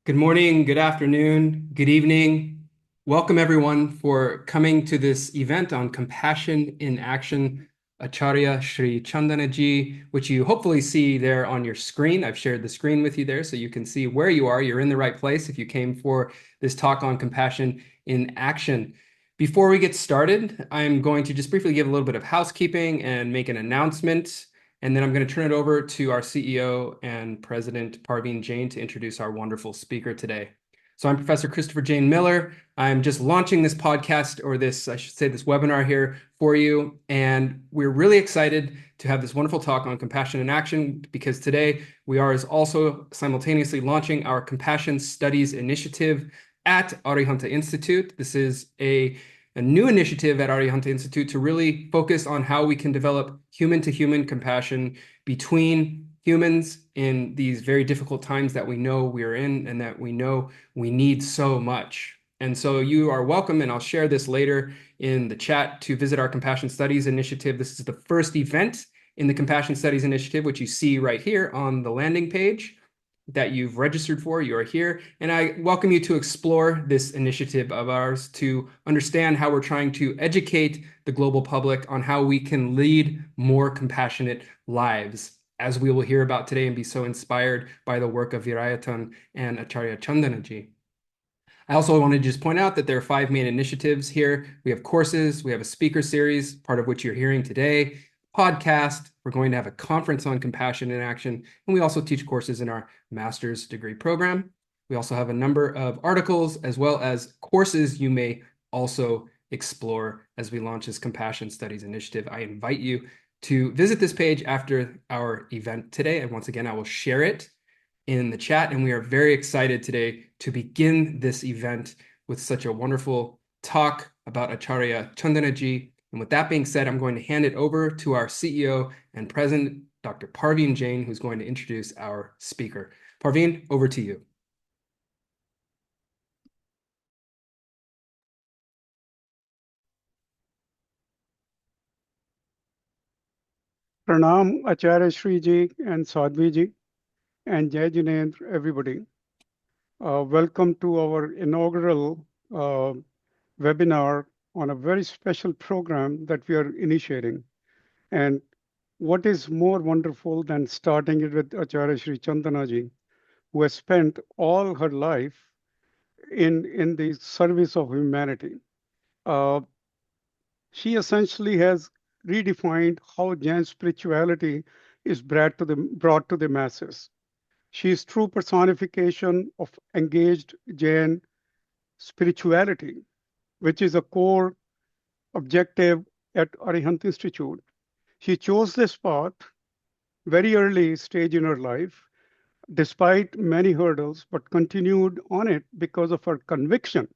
Good morning, good afternoon, good evening. Welcome everyone for coming to this event on Compassion in Action, Acharya Shri Chandanaji, which you hopefully see there on your screen. I've shared the screen with you there so you can see where you are. You're in the right place if you came for this talk on Compassion in Action. Before we get started, I'm going to just briefly give a little bit of housekeeping and make an announcement. And then I'm going to turn it over to our CEO and President Parveen Jain to introduce our wonderful speaker today. So I'm Professor Christopher Jane Miller. I'm just launching this podcast, or this, I should say, this webinar here for you. And we're really excited to have this wonderful talk on compassion in action, because today we are also simultaneously launching our Compassion Studies Initiative at Arihanta Institute. This is a new initiative at Arihanta Institute to really focus on how we can develop human-to-human compassion between humans in these very difficult times that we know we're in and that we know we need so much. And so you are welcome, and I'll share this later in the chat, to visit our Compassion Studies Initiative. This is the first event in the Compassion Studies Initiative, which you see right here on the landing page that you've registered for. You are here, and I welcome you to explore this initiative of ours to understand how we're trying to educate the global public on how we can lead more compassionate lives, as we will hear about today and be so inspired by the work of Veerayatan and Acharya Chandanaji. I also want to just point out that there are 5 main initiatives here. We have courses, we have a speaker series, part of which you're hearing today, podcast. We're going to have a conference on compassion in action, and we also teach courses in our master's degree program. We also have a number of articles as well as courses you may also explore as we launch this Compassion Studies Initiative. I invite you to visit this page after our event today, and once again, I will share it in the chat, and we are very excited today to begin this event with such a wonderful talk about Acharya Chandanaji. And with that being said, I'm going to hand it over to our CEO and President, Dr. Parveen Jain, who's going to introduce our speaker. Parveen, over to you. Pranam, Acharya Shri Ji and Sadhvi Ji, and Jai Jinendra, everybody. Welcome to our inaugural webinar on a very special program that we are initiating. And what is more wonderful than starting it with Acharya Shri Chandanaji, who has spent all her life in the service of humanity. She essentially has redefined how Jain spirituality is brought to the masses. She is true personification of engaged Jain spirituality, which is a core objective at Arihant Institute. She chose this path very early stage in her life, despite many hurdles, but continued on it because of her conviction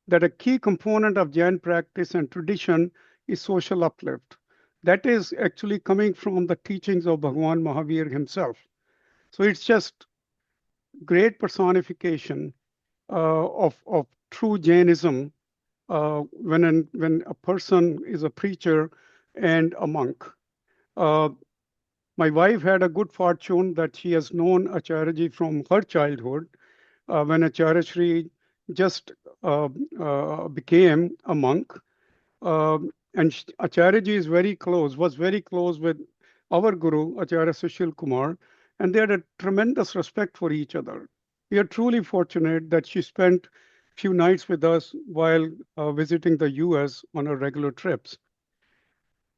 that a key component of Jain practice and tradition is social uplift. That is actually coming from the teachings of Bhagwan Mahavir himself. So it's just great personification of true Jainism when a person is a preacher and a monk. My wife had a good fortune that she has known Acharyaji from her childhood, when Acharya Shri just became a monk. And Acharyaji was very close with our Guru, Acharya Sushil Kumar, and they had a tremendous respect for each other. We are truly fortunate that she spent a few nights with us while visiting the US on her regular trips.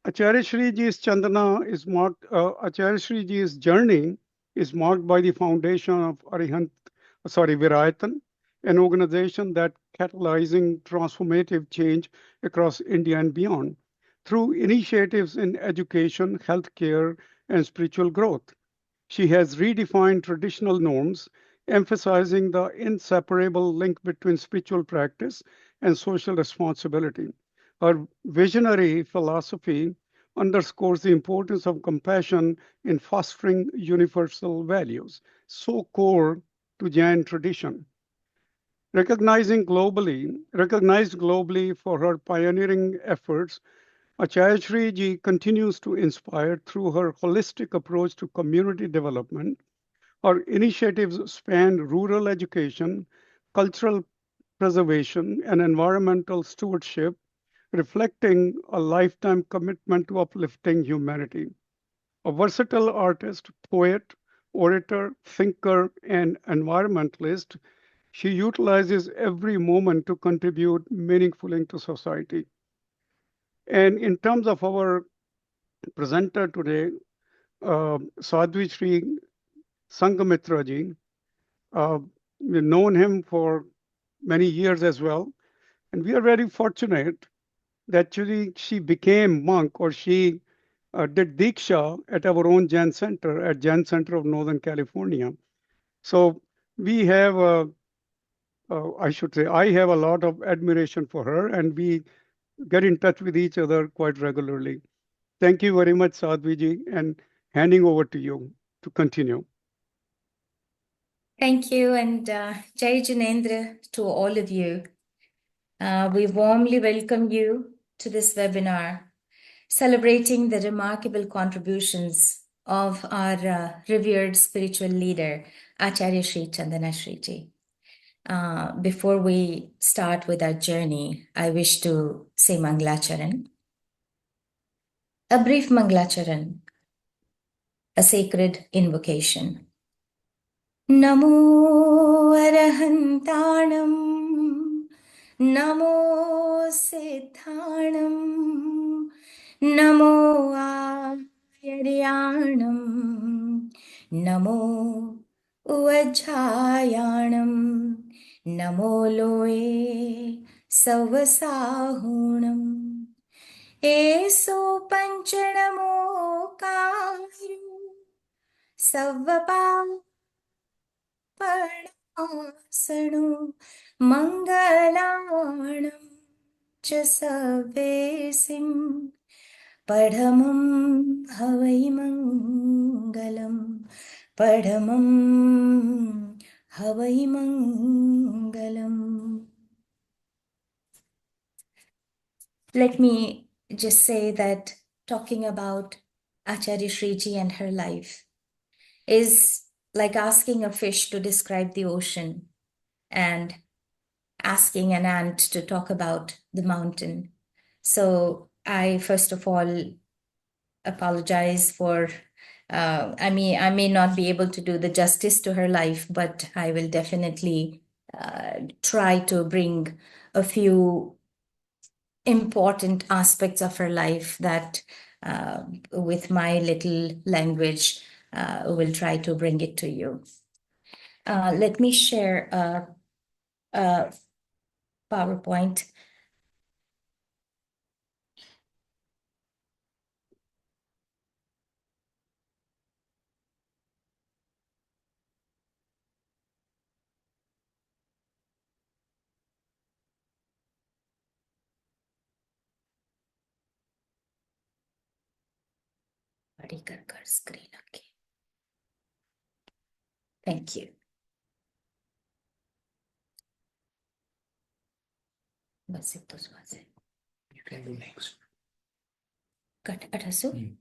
Acharya Shri Ji's Acharya Shri Ji's journey is marked by the foundation of Veerayatan, an organization that catalyzing transformative change across India and beyond through initiatives in education, healthcare, and spiritual growth. She has redefined traditional norms, emphasizing the inseparable link between spiritual practice and social responsibility. Her visionary philosophy underscores the importance of compassion in fostering universal values, so core to Jain tradition. Recognized globally for her pioneering efforts, Acharya Shri Ji continues to inspire through her holistic approach to community development, Her initiatives span rural education, cultural preservation, and environmental stewardship, reflecting a lifetime commitment to uplifting humanity. A versatile artist, poet, orator, thinker, and environmentalist, she utilizes every moment to contribute meaningfully to society. And in terms of our presenter today, Sadhvi Shri Sangamitraji, uh, we've known him for many years as well. And we are very fortunate that she became monk, or she did Diksha at our own Jain Center, at Jain Center of Northern California. So we have, I should say, I have a lot of admiration for her, and we get in touch with each other quite regularly. Thank you very much, Sadhviji, and handing over to you to continue. Thank you, and Jai Janendra to all of you. We warmly welcome you to this webinar, celebrating the remarkable contributions of our revered spiritual leader, Acharya Shri Chandanaji. Before we start with our journey, I wish to say Mangalacharan. A brief Mangalacharan, a sacred invocation. Namo Arahantanam, Namo Siddhanam, Namo Ayaryanam, Namo Vajjayanam, Namo Loe Savasahunam, Eso Panchanamo Karu, Savapa Parasanu Mangalanam Chasavesim Padhamam Havai Mangalam Padhamam Havai Mangalam. Let me just say that talking about Acharya Shriji and her life is like asking a fish to describe the ocean and asking an ant to talk about the mountain. So I, first of all, apologize for, I may not be able to do the justice to her life, but I will definitely try to bring a few important aspects of her life that with my little language will try to bring it to you. Let me share a PowerPoint. Screen, okay. Thank you.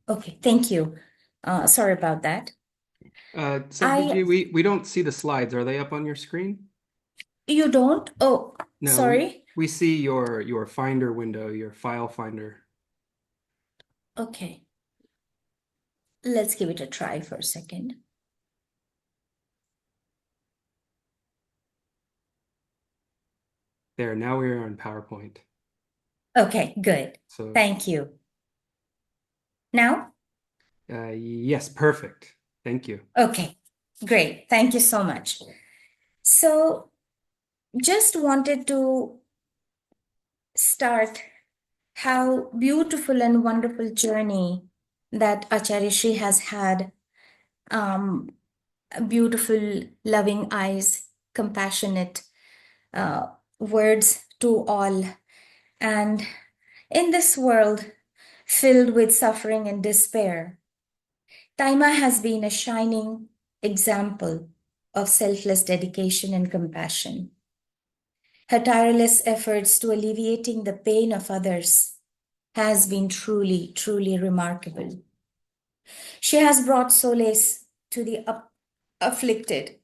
Okay, thank you. Sorry about that. Sadhviji, we don't see the slides. Are they up on your screen? You don't? Oh, no, sorry. We see your Finder window, your file finder. Okay. Let's give it a try for a second. There, now we're on PowerPoint. Okay, good. So, thank you. Now? Yes, perfect. Thank you. Okay, great. Thank you so much. So, just wanted to start how beautiful and wonderful journey that Acharya Shri has had. Beautiful, loving eyes, compassionate words to all. And in this world filled with suffering and despair, Taima has been a shining example of selfless dedication and compassion. Her tireless efforts to alleviating the pain of others has been truly, truly remarkable. She has brought solace to the afflicted,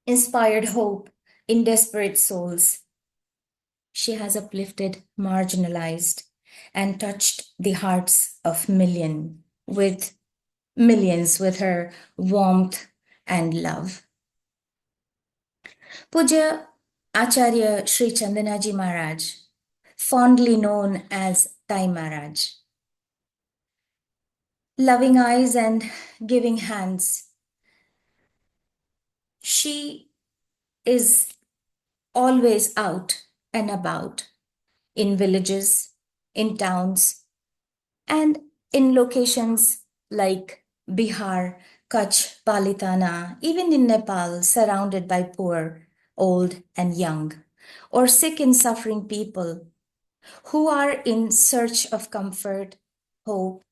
inspired hope in desperate souls. She has uplifted, marginalized, and touched the hearts of millions with her warmth and love. Puja Acharya Shri Chandanaji Maharaj, fondly known as Thai Maharaj. Loving eyes and giving hands. She is always out and about in villages, in towns, and in locations like Bihar, Kutch, Palitana, even in Nepal, surrounded by poor, old, and young, or sick and suffering people who are in search of comfort, hope,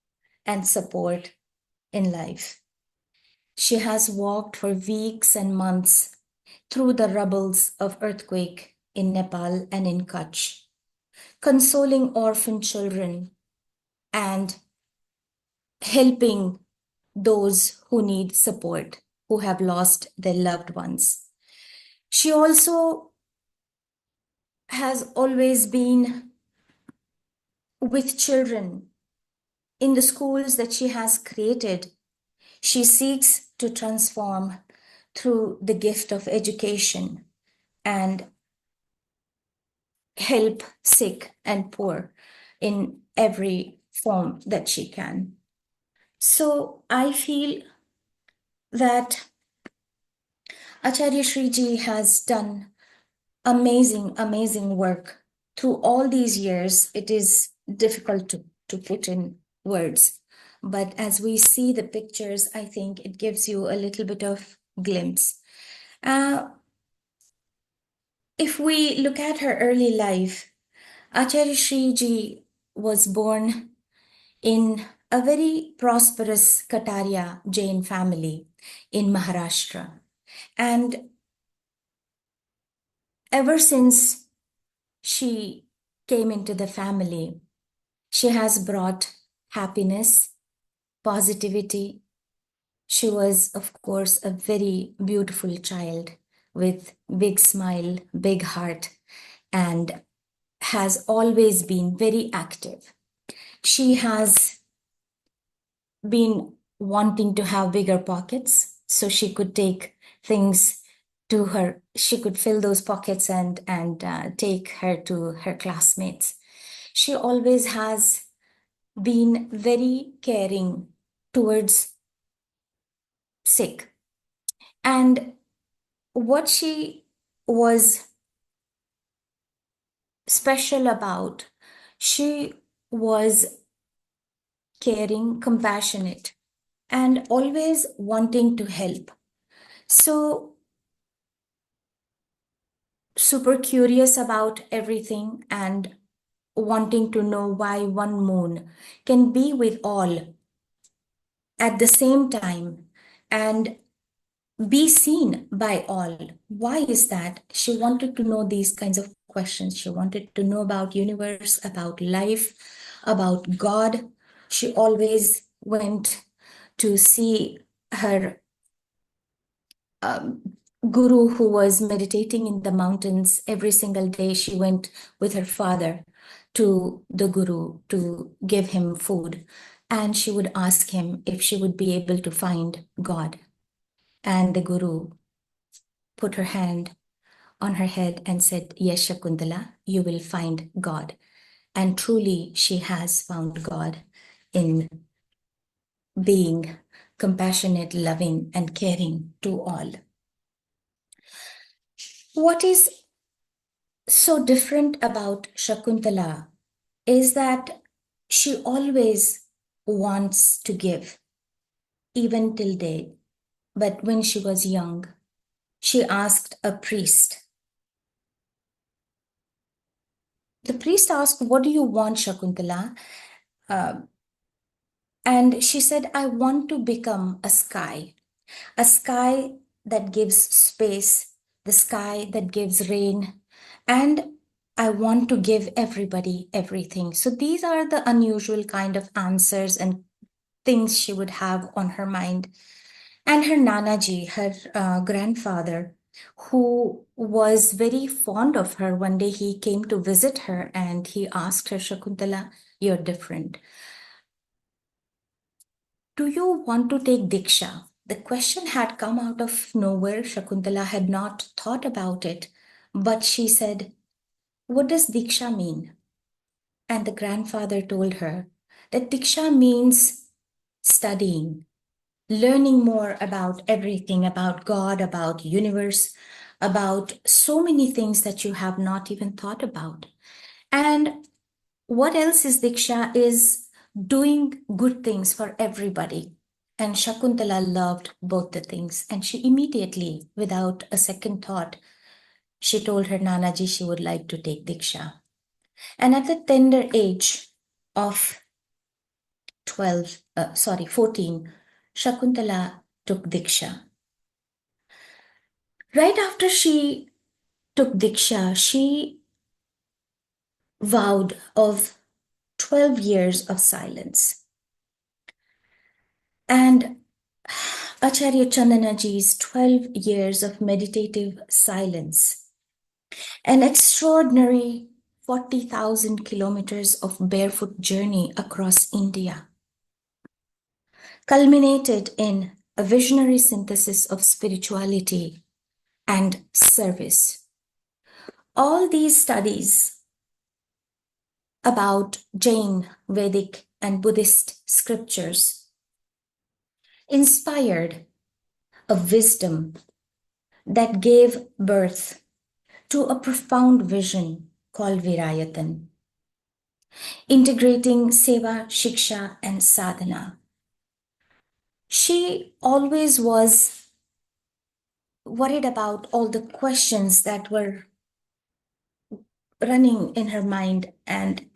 and support in life. She has walked for weeks and months through the rubbles of earthquake in Nepal and in Kutch, consoling orphan children and helping those who need support, who have lost their loved ones. She also has always been with children in the schools that she has created. She seeks to transform through the gift of education and help sick and poor in every form that she can. So I feel that Acharya Shri Ji has done amazing work through all these years. It is difficult to put in words, but as we see the pictures, I think it gives you a little bit of glimpse. If we look at her early life, Acharya Shri Ji was born in a very prosperous Kataria Jain family in Maharashtra. And ever since she came into the family, she has brought happiness, positivity. She was, of course, a very beautiful child with big smile, big heart, and has always been very active. She has been wanting to have bigger pockets so she could take things to her. She could fill those pockets and take her to her classmates. She always has been very caring towards sick. And what she was special about, she was caring, compassionate, and always wanting to help. So super curious about everything and wanting to know why one moon can be with all at the same time and be seen by all. Why is that? She wanted to know these kinds of questions. She wanted to know about universe, about life, about God. She always went to see her guru who was meditating in the mountains. Every single day she went with her father to the guru to give him food, and she would ask him if she would be able to find God. And the guru put her hand on her head and said, "Yes, Shakuntala, you will find God." And truly she has found God in being compassionate, loving, and caring to all. What is so different about Shakuntala is that she always wants to give, even till date. But when she was young, she asked a priest. The priest asked, "What do you want, Shakuntala?" And she said, "I want to become a sky that gives space, the sky that gives rain, and I want to give everybody everything." So these are the unusual kind of answers and things she would have on her mind. And her Nanaji, her grandfather, who was very fond of her, one day he came to visit her and he asked her, Shakuntala, you're different. Do you want to take Diksha? The question had come out of nowhere. Shakuntala had not thought about it, but she said, what does Diksha mean? And the grandfather told her that Diksha means studying, learning more about everything, about God, about universe, about so many things that you have not even thought about. And what else is Diksha is doing good things for everybody. And Shakuntala loved both the things. And she immediately, without a second thought, she told her Nanaji she would like to take Diksha. And at the tender age of 14, Shakuntala took Diksha. Right after she took Diksha, she vowed of 12 years of silence. And Acharya Chandanaji's 12 years of meditative silence, an extraordinary 40,000 kilometers of barefoot journey across India, culminated in a visionary synthesis of spirituality and service. All these studies about Jain, Vedic, and Buddhist scriptures inspired a wisdom that gave birth to a profound vision called Veerayatan, integrating seva, shiksha, and sadhana. She always was worried about all the questions that were running in her mind and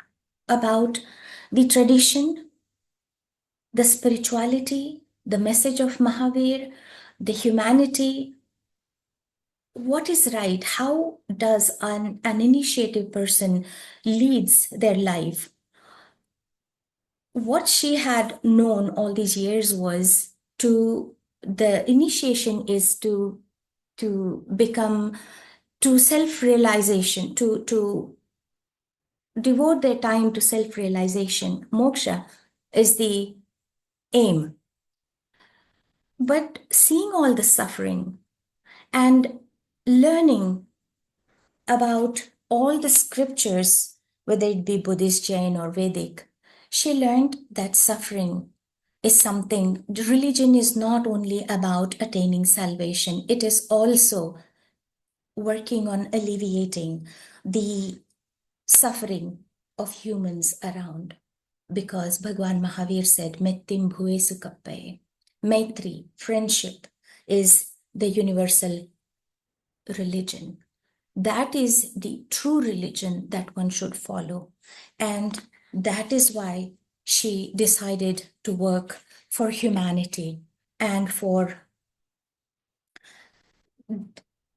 about the tradition, the spirituality, the message of Mahavir, the humanity. What is right? How does an initiative person leads their life? What she had known all these years was the initiation is to become to self-realization, to devote their time to self-realization. Moksha is the aim. But seeing all the suffering and learning about all the scriptures, whether it be Buddhist, Jain, or Vedic, she learned that suffering is something, religion is not only about attaining salvation, it is also working on alleviating the suffering of humans around. Because Bhagwan Mahavir said, Mettim bhue sukappe. Maitri, friendship, is the universal religion. That is the true religion that one should follow. And that is why she decided to work for humanity and for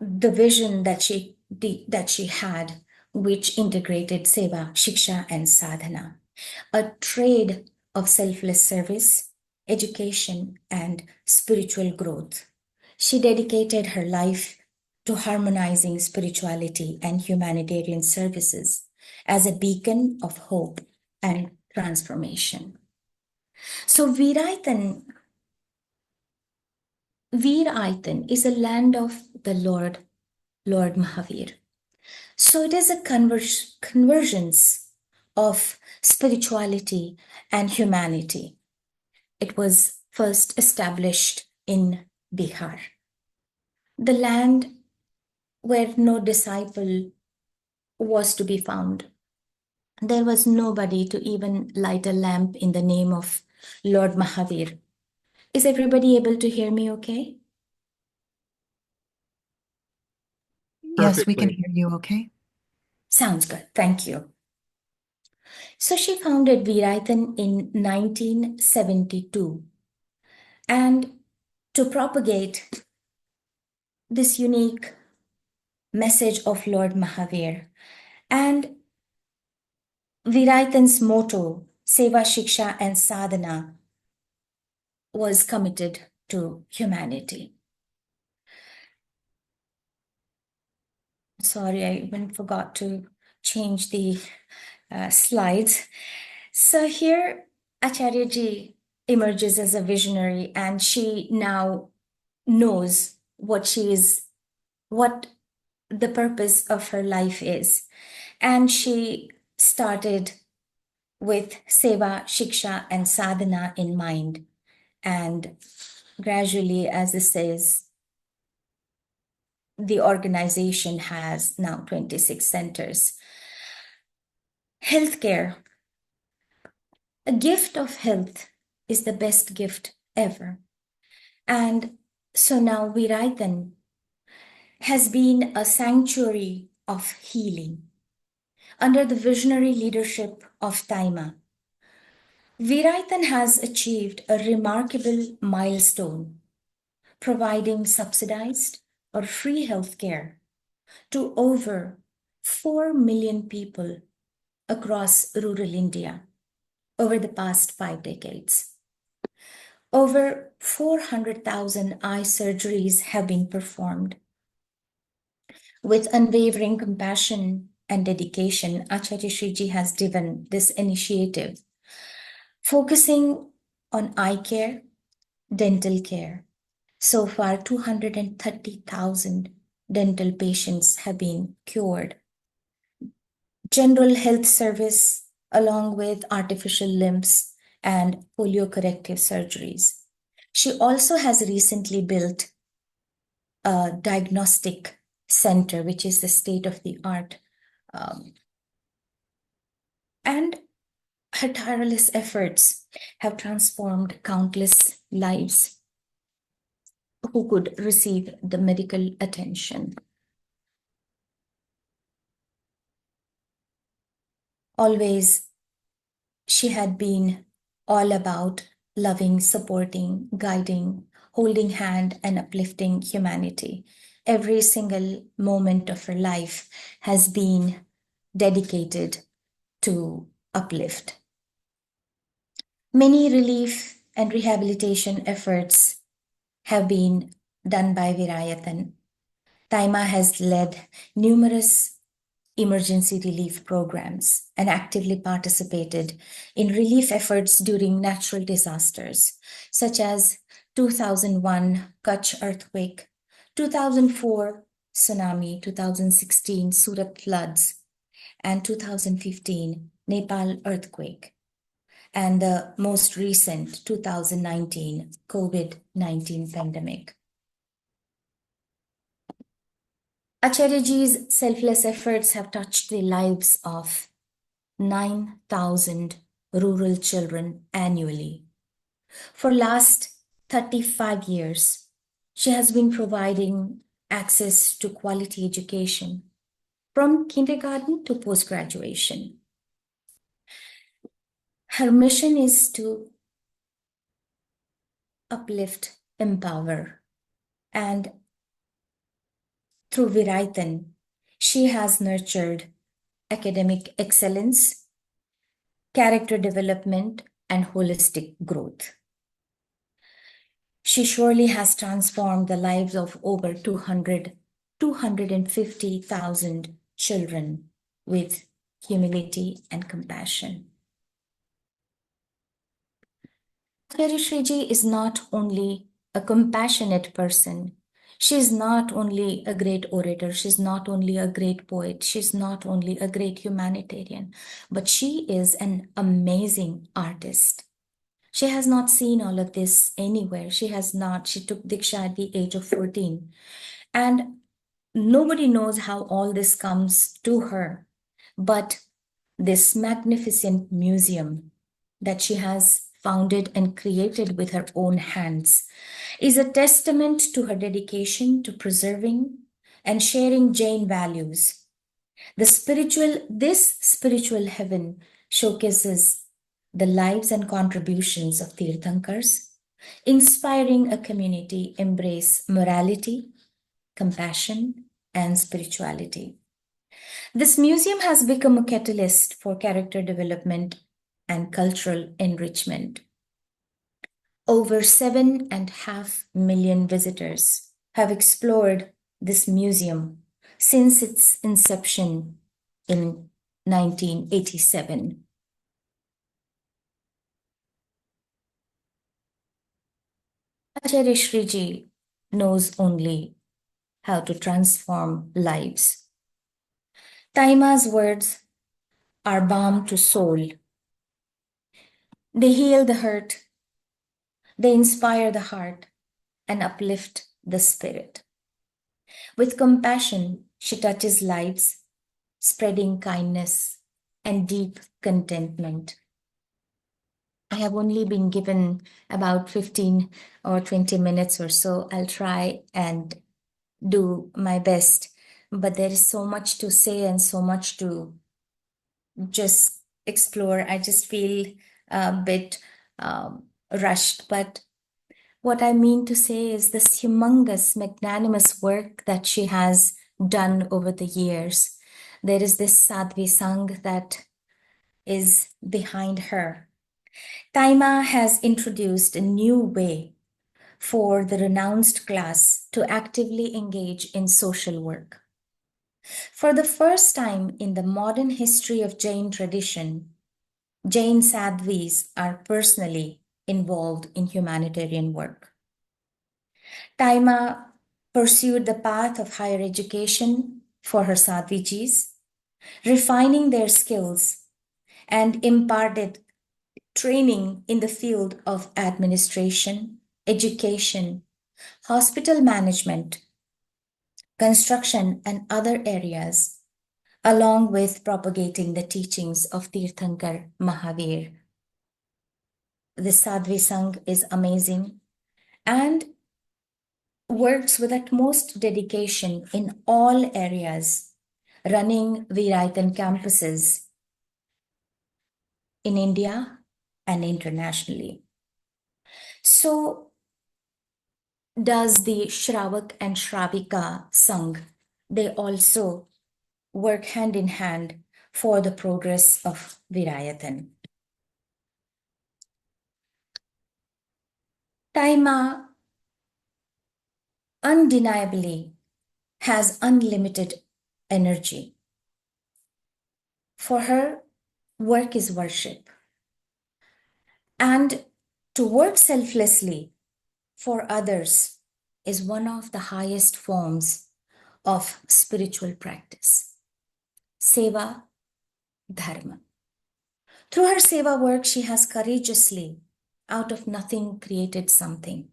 the vision that she had, which integrated seva, shiksha, and sadhana, a trade of selfless service, education, and spiritual growth. She dedicated her life to harmonizing spirituality and humanitarian services as a beacon of hope and transformation. So Veerayatan is a land of the Lord Mahavir. So it is a convergence of spirituality and humanity. It was first established in Bihar, the land where no disciple was to be found. There was nobody to even light a lamp in the name of Lord Mahavir. Is everybody able to hear me okay? Yes, we can Perfectly. hear you okay. Sounds good. Thank you. So she founded Veerayatan in 1972. And to propagate this unique message of Lord Mahavir. And Veerayatan's motto, Seva, Shiksha, and Sadhana, was committed to humanity. Sorry, I even forgot to change the slides. So here, Acharya Ji emerges as a visionary, and she now knows what the purpose of her life is. And she started with Seva, Shiksha, and Sadhana in mind. And gradually, as this says, the organization has now 26 centers. Healthcare. A gift of health is the best gift ever. And so now Veerayatan has been a sanctuary of healing. Under the visionary leadership of Taima, Veerayatan has achieved a remarkable milestone, providing subsidized or free healthcare to over 4 million people across rural India over the past 5 decades. Over 400,000 eye surgeries have been performed. With unwavering compassion and dedication, Acharya Shri Ji has driven this initiative, focusing on eye care, dental care. So far, 230,000 dental patients have been cured. General health service, along with artificial limbs and polio corrective surgeries. She also has recently built a diagnostic center, which is the state-of-the-art. And her tireless efforts have transformed countless lives who could receive the medical attention. Always, she had been all about loving, supporting, guiding, holding hand, and uplifting humanity. Every single moment of her life has been dedicated to uplift. Many relief and rehabilitation efforts have been done by Veerayatan. Taima has led numerous emergency relief programs and actively participated in relief efforts during natural disasters, such as 2001 Kutch earthquake, 2004 tsunami, 2016 Surat floods, and 2015 Nepal earthquake, and the most recent 2019 COVID-19 pandemic. Acharyaji's selfless efforts have touched the lives of 9,000 rural children annually. For last 35 years, she has been providing access to quality education from kindergarten to post-graduation. Her mission is to uplift, empower, and through Veerayatan, she has nurtured academic excellence, character development, and holistic growth. She surely has transformed the lives of over 250,000 children with humility and compassion. Acharya Shri Ji is not only a compassionate person. She's not only a great orator, she's not only a great poet, she's not only a great humanitarian, but she is an amazing artist. She has not seen all of this anywhere. She took Diksha at the age of 14. And nobody knows how all this comes to her. But this magnificent museum that she has founded and created with her own hands is a testament to her dedication to preserving and sharing Jain values. This spiritual heaven showcases the lives and contributions of Tirthankars, inspiring a community embrace morality, compassion, and spirituality. This museum has become a catalyst for character development and cultural enrichment. Over 7.5 million visitors have explored this museum since its inception in 1987. Acharya Shri Ji knows only how to transform lives. Taima's words are balm to soul. They heal the hurt, they inspire the heart, and uplift the spirit. With compassion, she touches lives, spreading kindness and deep contentment. I have only been given about 15 or 20 minutes or so. I'll try and do my best, but there is so much to say and so much to just explore. I just feel a bit rushed, but what I mean to say is this humongous, magnanimous work that she has done over the years. There is this Sadhvi Sangh that is behind her. Taima has introduced a new way for the renounced class to actively engage in social work. For the first time in the modern history of Jain tradition, Jain Sadhvis are personally involved in humanitarian work. Taima pursued the path of higher education for her Sadhvijis, refining their skills and imparted training in the field of administration, education, hospital management, construction, and other areas, along with propagating the teachings of Tirthankar Mahavir. The Sadhvi Sangh is amazing and works with utmost dedication in all areas, running Veerayatan campuses in India and internationally. So does the Shravak and Shravika Sangh. They also work hand in hand for the progress of Veerayatan. Taima undeniably has unlimited energy. For her, work is worship. And to work selflessly for others is one of the highest forms of spiritual practice. Seva Dharma. Through her seva work, she has courageously, out of nothing, created something.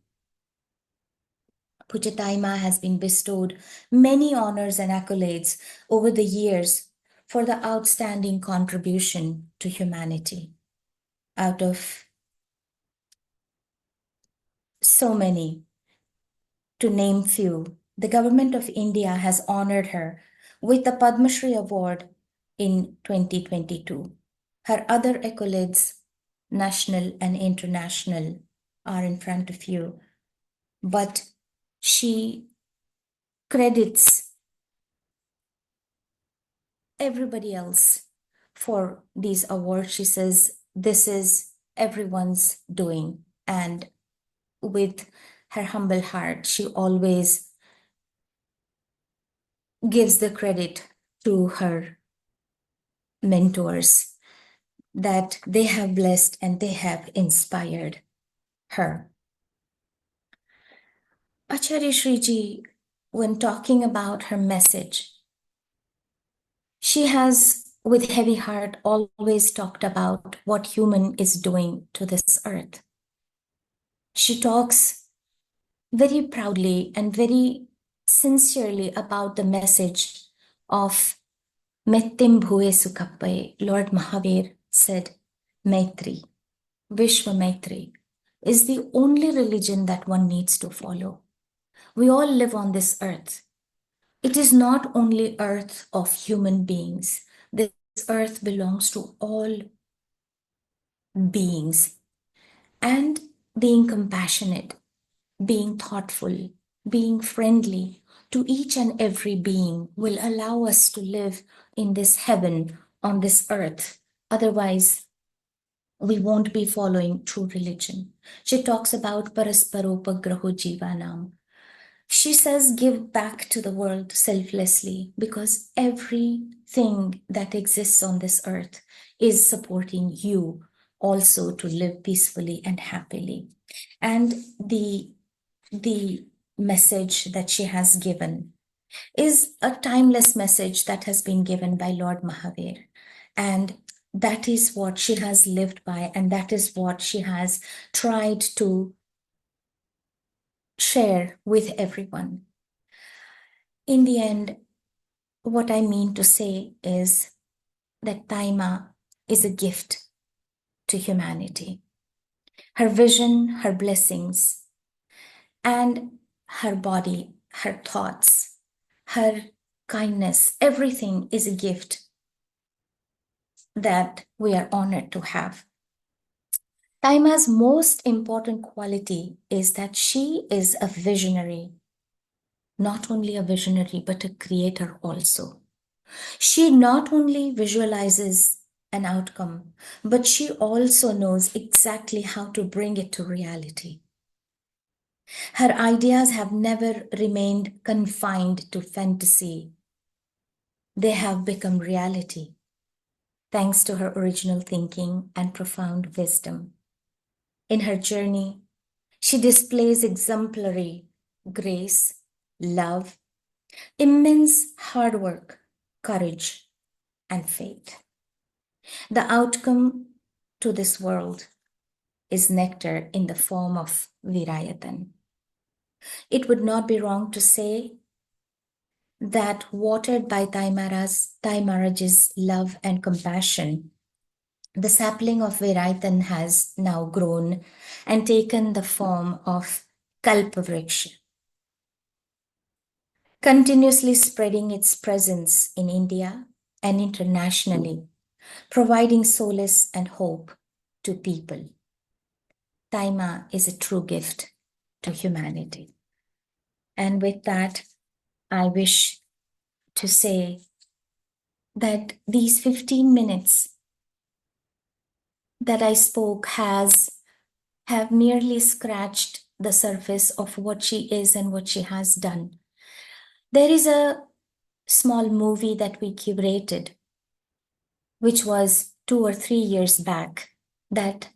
Puja Taima has been bestowed many honors and accolades over the years for the outstanding contribution to humanity. Out of so many, to name few, the government of India has honored her with the Padma Shri Award in 2022. Her other accolades, national and international, are in front of you, but she credits everybody else for these awards. She says, this is everyone's doing. And with her humble heart, she always gives the credit to her mentors that they have blessed and they have inspired her. Acharya Shri Ji, when talking about her message, she has, with heavy heart, always talked about what human is doing to this earth. She talks very proudly and very sincerely about the message of Mettim Bhuve Sukappai. Lord Mahavir said, Maitri, Vishwa Maitri, is the only religion that one needs to follow. We all live on this earth. It is not only earth of human beings. This earth belongs to all beings. And being compassionate, being thoughtful, being friendly to each and every being will allow us to live in this heaven on this earth. Otherwise, we won't be following true religion. She talks about parasparopagraho jivanam. She says, give back to the world selflessly, because everything that exists on this earth is supporting you also to live peacefully and happily. And the message that she has given is a timeless message that has been given by Lord Mahavir. And that is what she has lived by, and that is what she has tried to share with everyone. In the end, what I mean to say is that Taima is a gift to humanity. Her vision, her blessings, and her body, her thoughts, her kindness, everything is a gift that we are honored to have. Taima's most important quality is that she is a visionary, not only a visionary, but a creator also. She not only visualizes an outcome, but she also knows exactly how to bring it to reality. Her ideas have never remained confined to fantasy. They have become reality, thanks to her original thinking and profound wisdom. In her journey, she displays exemplary grace, love, immense hard work, courage, and faith. The outcome to this world is nectar in the form of Veerayatan. It would not be wrong to say that, watered by Taimaraj's love and compassion, the sapling of Veerayatan has now grown and taken the form of Kalpavriksha, continuously spreading its presence in India and internationally, providing solace and hope to people. Taima is a true gift to humanity. And with that, I wish to say that these 15 minutes that I spoke have merely scratched the surface of what she is and what she has done. There is a small movie that we curated, which was 2 or 3 years back, that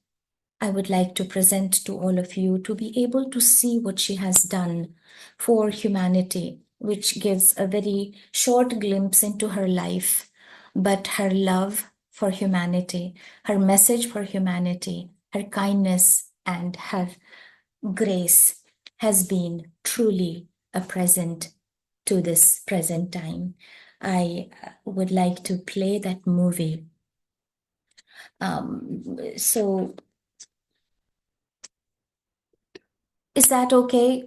I would like to present to all of you to be able to see what she has done for humanity, which gives a very short glimpse into her life, but her love for humanity, her message for humanity, her kindness, and her grace has been truly a present to this present time. I would like to play that movie. So is that okay?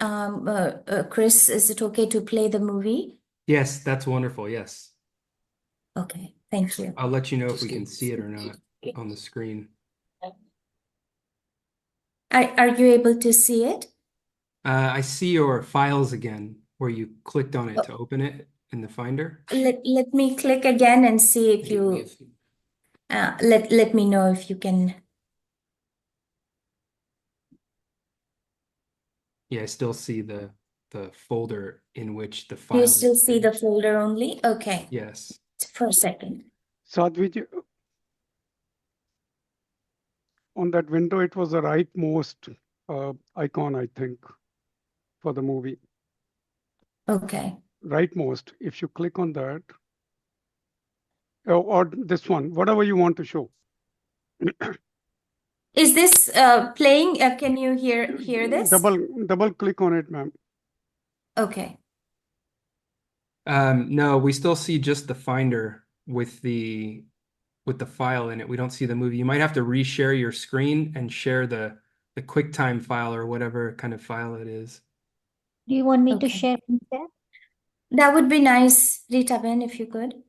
Chris, is it okay to play the movie? Yes, that's wonderful. Yes. Okay, thank you. I'll let you know if we can see it or not on the screen. Are you able to see it? I see your files again, where you clicked on it to open it in the Finder. Let me click again and see if you let me know if you can. Yeah, I still see the folder in which the Do file you is still see the saved. folder only? Okay, Yes. for a second. Sadhvi, on that window, it was the rightmost icon, I think, for the movie. Okay. Rightmost. If you click on that, or this one, whatever you want to show. Is this playing? Can you hear this? Double click on it, ma'am. Okay. No, we still see just the Finder with the file in it. We don't see the movie. You might have to reshare your screen and share the QuickTime file or whatever kind of file it is. Do you want me to Okay. share instead? That would be nice, Rita Ben, if you could.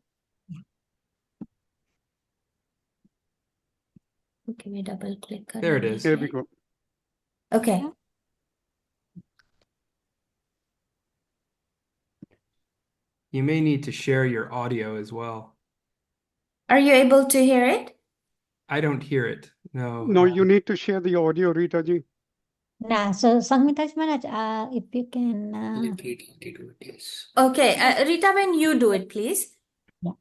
Okay, we double click on There it is. Here we go. Okay. You may need to share your audio as well. Are you able to hear it? I don't hear it. No. No, you need to share the audio, Rita ji. Nah, so Sanghmita Maharaj, if you can. Let Rita do it, yes. Okay, Rita, when you do it, please. Yeah.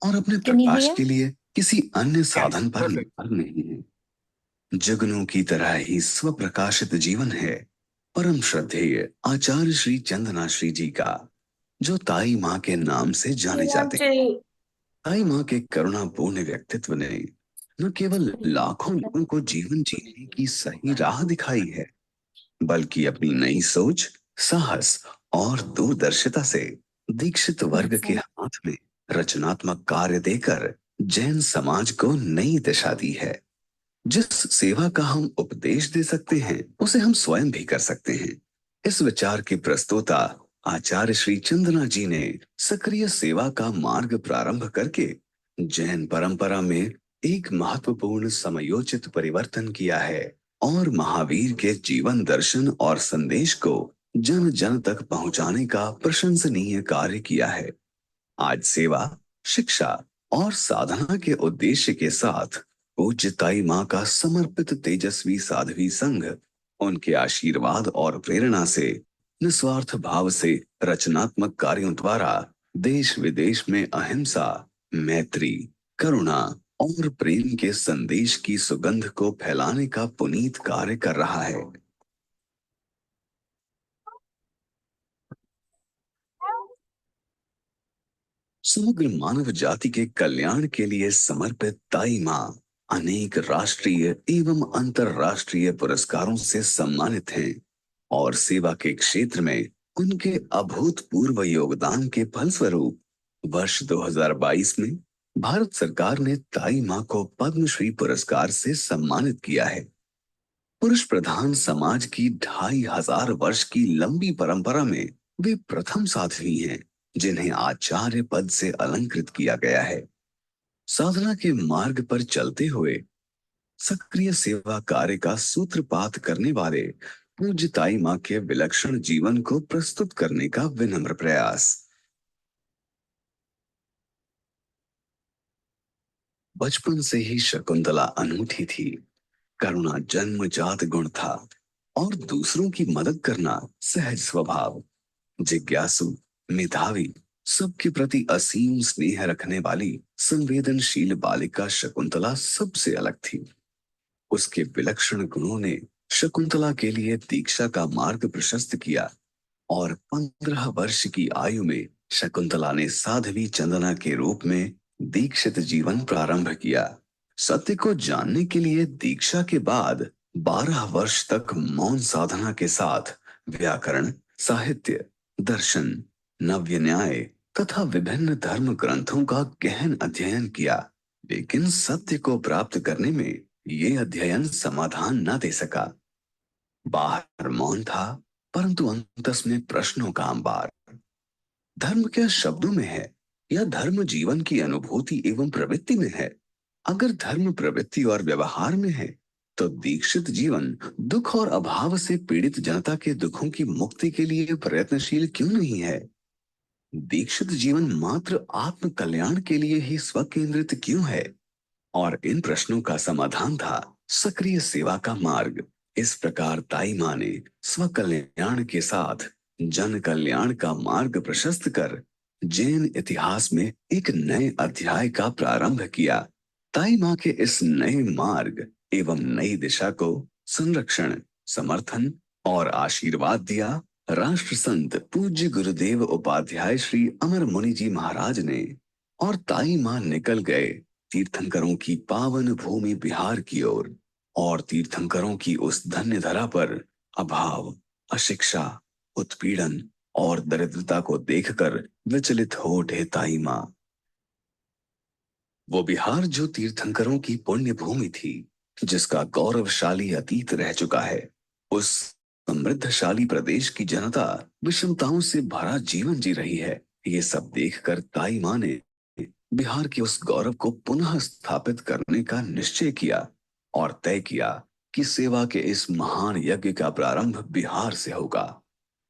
और अपने Can you Prakash hear? के लिए किसी अन्य साधन पर perfect. निर्भर नहीं है। जगनों की तरह ही स्वप्रकाशित जीवन है परम श्रद्धेय आचार्य श्री चंदनाश्री जी का, जो ताई माँ के नाम से जाने जाते हैं। ताई माँ के करुणापूर्ण व्यक्तित्व ने न केवल लाखों लोगों को जीवन जीने की सही राह दिखाई है, बल्कि अपनी नई सोच, साहस और दूरदर्शिता से दीक्षित वर्ग के हाथ में रचनात्मक कार्य देकर जैन समाज को नई दिशा दी है। जिस सेवा का हम उपदेश दे सकते हैं, उसे हम स्वयं भी कर सकते हैं। इस विचार की प्रस्तोता आचार्य श्री चंदना जी ने सक्रिय सेवा का मार्ग प्रारंभ करके जैन परंपरा में एक महत्वपूर्ण समयोचित परिवर्तन किया है और महावीर के जीवन दर्शन और संदेश को जन जन तक पहुंचाने का प्रशंसनीय कार्य किया है। आज सेवा, शिक्षा और साधना के उद्देश्य के साथ पूज्य ताई माँ का समर्पित तेजस्वी साध्वी संघ उनके आशीर्वाद और प्रेरणा से निस्वार्थ भाव से रचनात्मक कार्यों द्वारा देश विदेश में अहिंसा, मैत्री, करुणा और प्रेम के संदेश की सुगंध को फैलाने का पुनीत कार्य कर रहा है। समग्र मानव जाति के कल्याण के लिए समर्पित ताई माँ अनेक राष्ट्रीय एवं अंतर्राष्ट्रीय पुरस्कारों से सम्मानित हैं और सेवा के क्षेत्र में उनके अभूतपूर्व योगदान के फलस्वरूप वर्ष 2022 में भारत सरकार ने ताई माँ को पद्म श्री पुरस्कार से सम्मानित किया है। पुरुष प्रधान समाज की 2500 वर्ष की लंबी परंपरा में वे प्रथम साध्वी हैं जिन्हें आचार्य पद से अलंकृत किया गया है। साधना के मार्ग पर चलते हुए सक्रिय सेवा कार्य का सूत्रपात करने वाले पूज्य ताई माँ के विलक्षण जीवन को प्रस्तुत करने का विनम्र प्रयास। बचपन से ही शकुंतला अनूठी थी। करुणा जन्मजात गुण था और दूसरों की मदद करना सहज स्वभाव। जिज्ञासु, मेधावी, सबके प्रति असीम स्नेह रखने वाली संवेदनशील बालिका शकुंतला सबसे अलग थी। उसके विलक्षण गुणों ने शकुंतला के लिए दीक्षा का मार्ग प्रशस्त किया और 15 वर्ष की आयु में शकुंतला ने साध्वी चंदना के रूप में दीक्षित जीवन प्रारंभ किया। सत्य को जानने के लिए दीक्षा के बाद 12 वर्ष तक मौन साधना के साथ व्याकरण, साहित्य, दर्शन, नव्य न्याय तथा विभिन्न धर्म ग्रंथों का गहन अध्ययन किया, लेकिन सत्य को प्राप्त करने में ये अध्ययन समाधान न दे सका। बाहर मौन था, परंतु अंतस में प्रश्नों का अंबार। धर्म क्या शब्दों में है या धर्म जीवन की अनुभूति एवं प्रवृत्ति में है? अगर धर्म प्रवृत्ति और व्यवहार में है, तो दीक्षित जीवन दुख और अभाव से पीड़ित जनता के दुखों की मुक्ति के लिए प्रयत्नशील क्यों नहीं है? दीक्षित जीवन मात्र आत्म कल्याण के लिए ही स्वकेंद्रित क्यों है? और इन प्रश्नों का समाधान था सक्रिय सेवा का मार्ग। इस प्रकार ताई माँ ने स्वकल्याण के साथ जन कल्याण का मार्ग प्रशस्त कर जैन इतिहास में एक नए अध्याय का प्रारंभ किया। ताई माँ के इस नए मार्ग एवं नई दिशा को संरक्षण, समर्थन और आशीर्वाद दिया राष्ट्र संत पूज्य गुरुदेव उपाध्याय श्री अमर मुनि जी महाराज ने। और ताई माँ निकल गए तीर्थंकरों की पावन भूमि बिहार की ओर, और तीर्थंकरों की उस धन्य धरा पर अभाव, अशिक्षा, उत्पीड़न और दरिद्रता को देखकर विचलित हो उठे ताई माँ। वो बिहार जो तीर्थंकरों की पुण्य भूमि थी, जिसका गौरवशाली अतीत रह चुका है, उस समृद्धशाली प्रदेश की जनता विषमताओं से भरा जीवन जी रही है। ये सब देखकर ताई माँ ने बिहार के उस गौरव को पुनः स्थापित करने का निश्चय किया और तय किया कि सेवा के इस महान यज्ञ का प्रारंभ बिहार से होगा।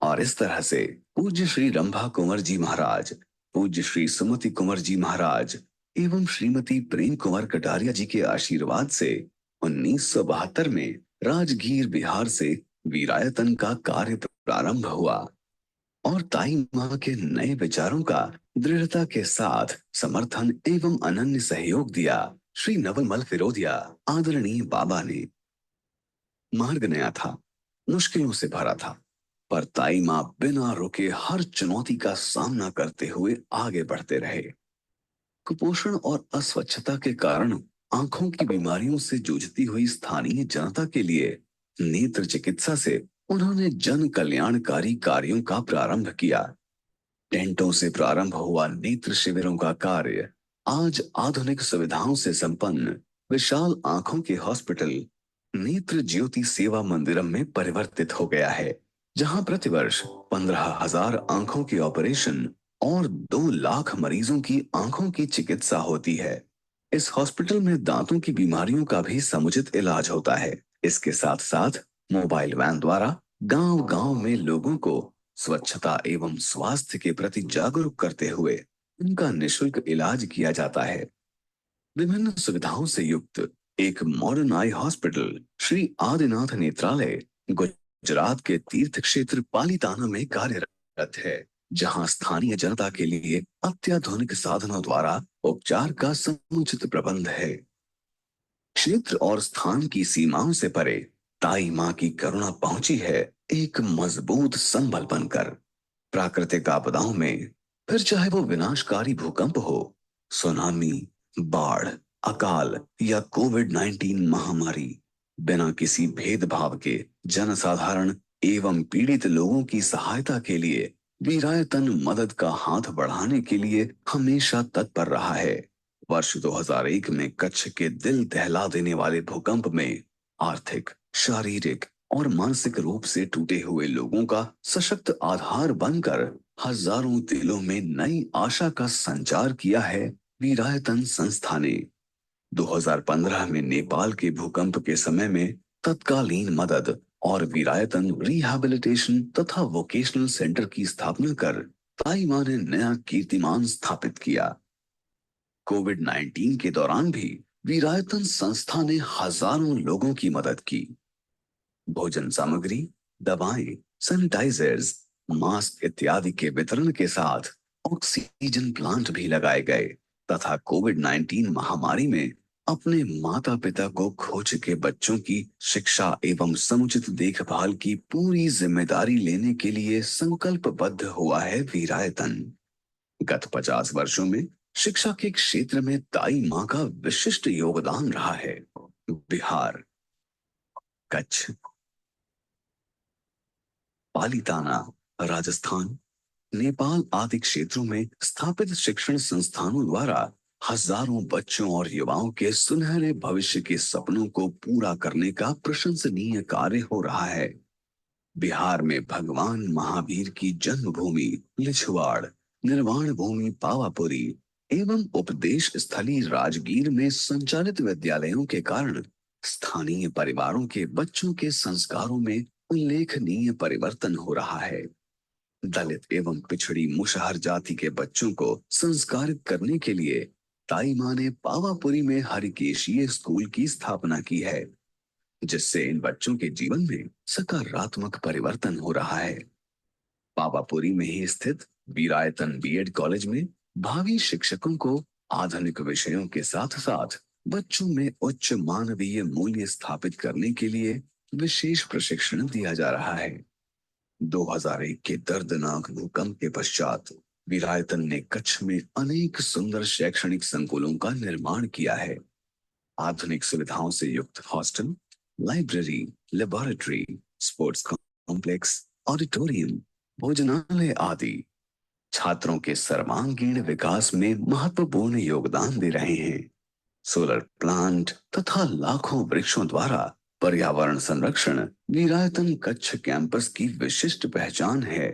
और इस तरह से पूज्य श्री रंभा कुंवर जी महाराज पूज्य श्री सुमति कुंवर जी महाराज एवं श्रीमती प्रेम कुंवर कटारिया जी के आशीर्वाद से 1972 में राजगीर बिहार से वीरायतन का कार्य प्रारंभ हुआ और ताई माँ के नए विचारों का दृढ़ता के साथ समर्थन एवं अनन्य सहयोग दिया। श्री नवलमल फिरोदिया आदरणीय बाबा ने मार्ग नया था, मुश्किलों से भरा था, पर ताई माँ बिना रुके हर चुनौती का सामना करते हुए आगे बढ़ते रहे। कुपोषण और अस्वच्छता के कारण आंखों की बीमारियों से जूझती हुई स्थानीय जनता के लिए नेत्र चिकित्सा से उन्होंने जन कल्याणकारी कार्यों का प्रारंभ किया। टेंटों से प्रारंभ हुआ नेत्र शिविरों का कार्य आज आधुनिक सुविधाओं से संपन्न विशाल आंखों के हॉस्पिटल नेत्र ज्योति सेवा मंदिरम में परिवर्तित हो गया है, जहां प्रतिवर्ष 15,000 आंखों के ऑपरेशन और 2 लाख मरीजों की आंखों की चिकित्सा होती है। इस हॉस्पिटल में दांतों की बीमारियों का भी समुचित इलाज होता है। इसके साथ साथ मोबाइल वैन द्वारा गांव-गांव में लोगों को स्वच्छता एवं स्वास्थ्य के प्रति जागरूक करते हुए उनका निःशुल्क इलाज किया जाता है। विभिन्न सुविधाओं से युक्त एक modern eye hospital Shri Adinath Netralaya Gujarat के तीर्थ क्षेत्र पालिताना में कार्यरत है, जहां स्थानीय जनता के लिए अत्याधुनिक साधनों द्वारा उपचार का समुचित प्रबंध है। क्षेत्र और स्थान की सीमाओं से परे ताई माँ की करुणा पहुंची है एक मजबूत संबल बनकर। प्राकृतिक आपदाओं में फिर चाहे वो विनाशकारी भूकंप हो, सुनामी, बाढ़, अकाल या कोविड-19 महामारी, बिना किसी भेदभाव के जनसाधारण एवं पीड़ित लोगों की सहायता के लिए वीरायतन मदद का हाथ बढ़ाने के लिए हमेशा तत्पर रहा है। वर्ष 2001 में कच्छ के दिल दहला देने वाले भूकंप में आर्थिक, शारीरिक और मानसिक रूप से टूटे हुए लोगों का सशक्त आधार बनकर हजारों दिलों में नई आशा का संचार किया है वीरायतन संस्था ने। 2015 में नेपाल के भूकंप के समय में तत्कालीन मदद और वीरायतन रिहैबिलिटेशन तथा वोकेशनल सेंटर की स्थापना कर ताई माँ ने नया कीर्तिमान स्थापित किया। कोविड-19 के दौरान भी वीरायतन संस्था ने हजारों लोगों की मदद की। भोजन सामग्री, दवाएं, सैनिटाइजर्स, मास्क इत्यादि के वितरण के साथ ऑक्सीजन प्लांट भी लगाए गए तथा कोविड-19 महामारी में अपने माता पिता को खो चुके बच्चों की शिक्षा एवं समुचित देखभाल की पूरी जिम्मेदारी लेने के लिए संकल्पबद्ध हुआ है वीरायतन। गत 50 वर्षों में शिक्षा के क्षेत्र में ताई माँ का विशिष्ट योगदान रहा है। बिहार, कच्छ, पालिताना, राजस्थान, नेपाल आदि क्षेत्रों में स्थापित शिक्षण संस्थानों द्वारा हजारों बच्चों और युवाओं के सुनहरे भविष्य के सपनों को पूरा करने का प्रशंसनीय कार्य हो रहा है। बिहार में भगवान महावीर की जन्मभूमि लिछवाड़, निर्वाण भूमि पावापुरी एवं उपदेश स्थली राजगीर में संचालित विद्यालयों के कारण स्थानीय परिवारों के बच्चों के संस्कारों में उल्लेखनीय परिवर्तन हो रहा है। दलित एवं पिछड़ी मुसहर जाति के बच्चों को संस्कारित करने के लिए ताई माँ ने पावापुरी में हरिकेशीय स्कूल की स्थापना की है, जिससे इन बच्चों के जीवन में सकारात्मक परिवर्तन हो रहा है। पावापुरी में ही स्थित वीरायतन बीएड कॉलेज में भावी शिक्षकों को आधुनिक विषयों के साथ साथ बच्चों में उच्च मानवीय मूल्य स्थापित करने के लिए विशेष प्रशिक्षण दिया जा रहा है। 2001 के दर्दनाक भूकंप के पश्चात वीरायतन ने कच्छ में अनेक सुंदर शैक्षणिक संकुलों का निर्माण किया है। आधुनिक सुविधाओं से युक्त hostel, library, laboratory, sports complex, auditorium, भोजनालय आदि छात्रों के सर्वांगीण विकास में महत्वपूर्ण योगदान दे रहे हैं। सोलर प्लांट तथा लाखों वृक्षों द्वारा पर्यावरण संरक्षण वीरायतन कच्छ कैंपस की विशिष्ट पहचान है।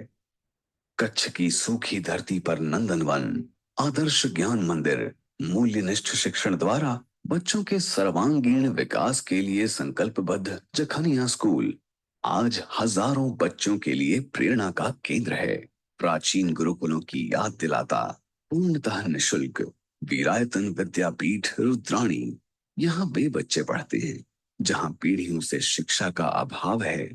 कच्छ की सूखी धरती पर नंदनवन, आदर्श ज्ञान मंदिर, मूल्यनिष्ठ शिक्षण द्वारा बच्चों के सर्वांगीण विकास के लिए संकल्पबद्ध जखनिया स्कूल आज हजारों बच्चों के लिए प्रेरणा का केंद्र है। प्राचीन गुरुकुलों की याद दिलाता पूर्णतः निशुल्क वीरायतन विद्यापीठ रुद्राणी। यहाँ वे बच्चे पढ़ते हैं जहाँ पीढ़ियों से शिक्षा का अभाव है,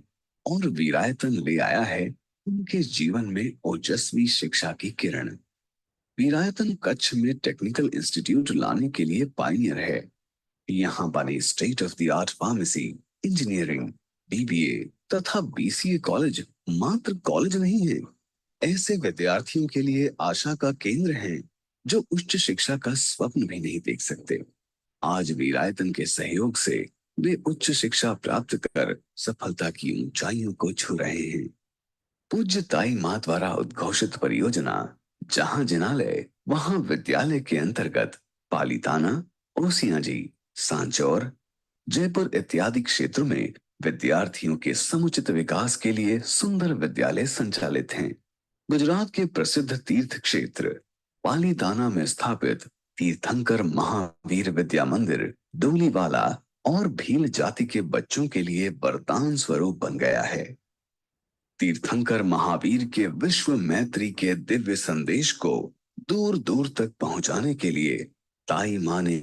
और वीरायतन ले आया है उनके जीवन में ओजस्वी शिक्षा की किरण। वीरायतन कच्छ में टेक्निकल इंस्टीट्यूट लाने के लिए पायनियर है। यहाँ बने state of the art pharmacy, engineering, BBA तथा बीसीए कॉलेज मात्र कॉलेज नहीं है, ऐसे विद्यार्थियों के लिए आशा का केंद्र है जो उच्च शिक्षा का स्वप्न भी नहीं देख सकते। आज वीरायतन के सहयोग से वे उच्च शिक्षा प्राप्त कर सफलता की ऊंचाइयों को छू रहे हैं। पूज्य ताई मां द्वारा उद्घोषित परियोजना जहां जिनालय वहां विद्यालय के अंतर्गत पालीताना, ओसियां, सांचौर, जयपुर इत्यादि क्षेत्रों में विद्यार्थियों के समुचित विकास के लिए सुंदर विद्यालय संचालित हैं। गुजरात के प्रसिद्ध तीर्थ क्षेत्र पालीताना में स्थापित तीर्थंकर महावीर विद्या मंदिर डोलीवाला और भील जाति के बच्चों के लिए वरदान स्वरूप बन गया है। तीर्थंकर महावीर के विश्व मैत्री के दिव्य संदेश को दूर दूर तक पहुंचाने के लिए ताई मां ने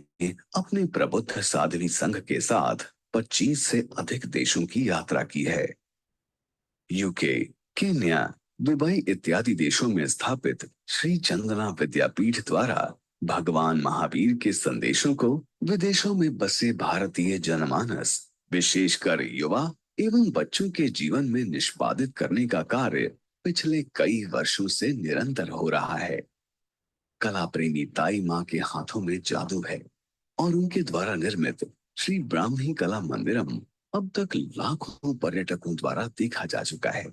अपने प्रबुद्ध साध्वी संघ के साथ 25 से अधिक देशों की यात्रा की है। यूके, केन्या, दुबई इत्यादि देशों में स्थापित श्री चंदना विद्यापीठ द्वारा भगवान महावीर के संदेशों को विदेशों में बसे भारतीय जनमानस, विशेषकर युवा एवं बच्चों के जीवन में निष्पादित करने का कार्य पिछले कई वर्षों से निरंतर हो रहा है। कला प्रेमी ताई मां के हाथों में जादू है और उनके द्वारा निर्मित श्री ब्राह्मी कला मंदिरम अब तक लाखों पर्यटकों द्वारा देखा जा चुका है।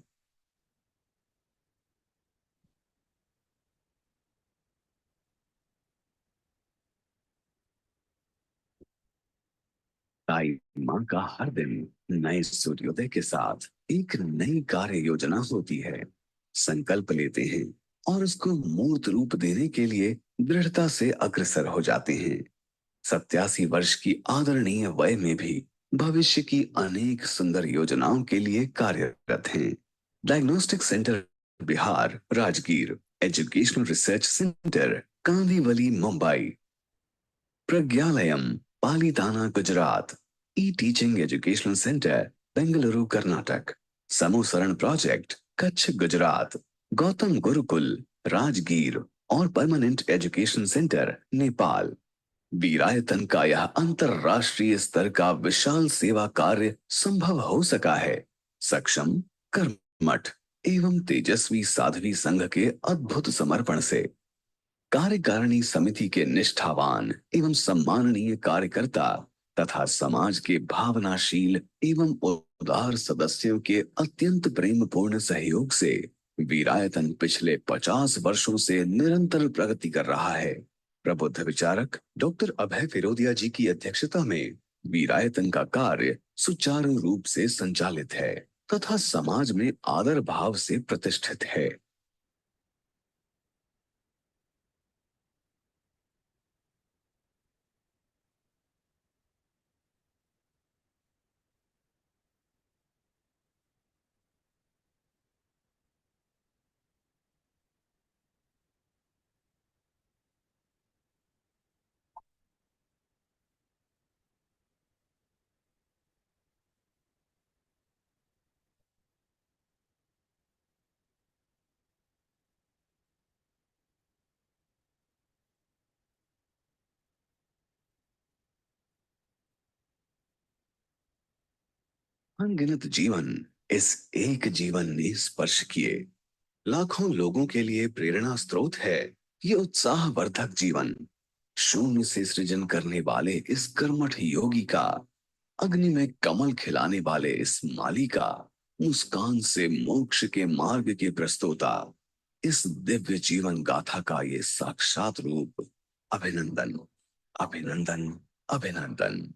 ताई मां का हर दिन नए सूर्योदय के साथ एक नई कार्य योजना होती है। संकल्प लेते हैं और उसको मूर्त रूप देने के लिए दृढ़ता से अग्रसर हो जाते हैं। 87 वर्ष की आदरणीय वय में भी भविष्य की अनेक सुंदर योजनाओं के लिए कार्यरत हैं। Diagnostic centre Bihar Rajgir, educational research centre Kandivali Mumbai, Pragyalayam Palitana Gujarat, e teaching educational centre Bengaluru Karnataka, Samosaran project Kutch Gujarat, Gautam Gurukul Rajgir और permanent education centre Nepal. Veerayatan का यह अंतरराष्ट्रीय स्तर का विशाल सेवा कार्य संभव हो सका है सक्षम, कर्मठ एवं तेजस्वी साध्वी संघ के अद्भुत समर्पण से। कार्यकारिणी समिति के निष्ठावान एवं सम्माननीय कार्यकर्ता तथा समाज के भावनाशील एवं उदार सदस्यों के अत्यंत प्रेमपूर्ण सहयोग से वीरायतन पिछले 50 वर्षों से निरंतर प्रगति कर रहा है। प्रबुद्ध विचारक डॉक्टर अभय फिरोदिया जी की अध्यक्षता में वीरायतन का कार्य सुचारू रूप से संचालित है तथा समाज में आदर भाव से प्रतिष्ठित है। अनगिनत जीवन इस एक जीवन ने स्पर्श किए। लाखों लोगों के लिए प्रेरणा स्रोत है ये उत्साहवर्धक जीवन। शून्य से सृजन करने वाले इस कर्मठ योगी का, अग्नि में कमल खिलाने वाले इस माली का, मुस्कान से मोक्ष के मार्ग के प्रस्तोता, इस दिव्य जीवन गाथा का ये साक्षात रूप। अभिनंदन, अभिनंदन, अभिनंदन।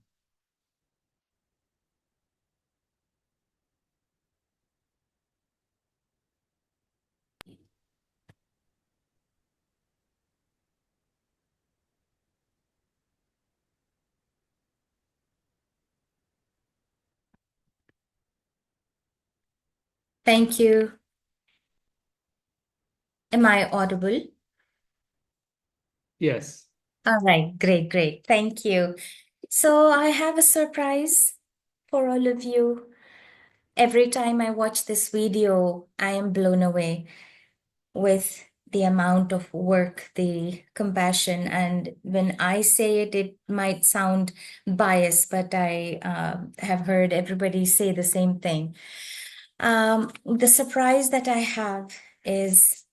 Thank you. Am I audible? Yes. All right, great, great. Thank you. So I have a surprise for all of you. Every time I watch this video, I am blown away with the amount of work, the compassion. And when I say it, it might sound biased, but I have heard everybody say the same thing. The surprise that I have is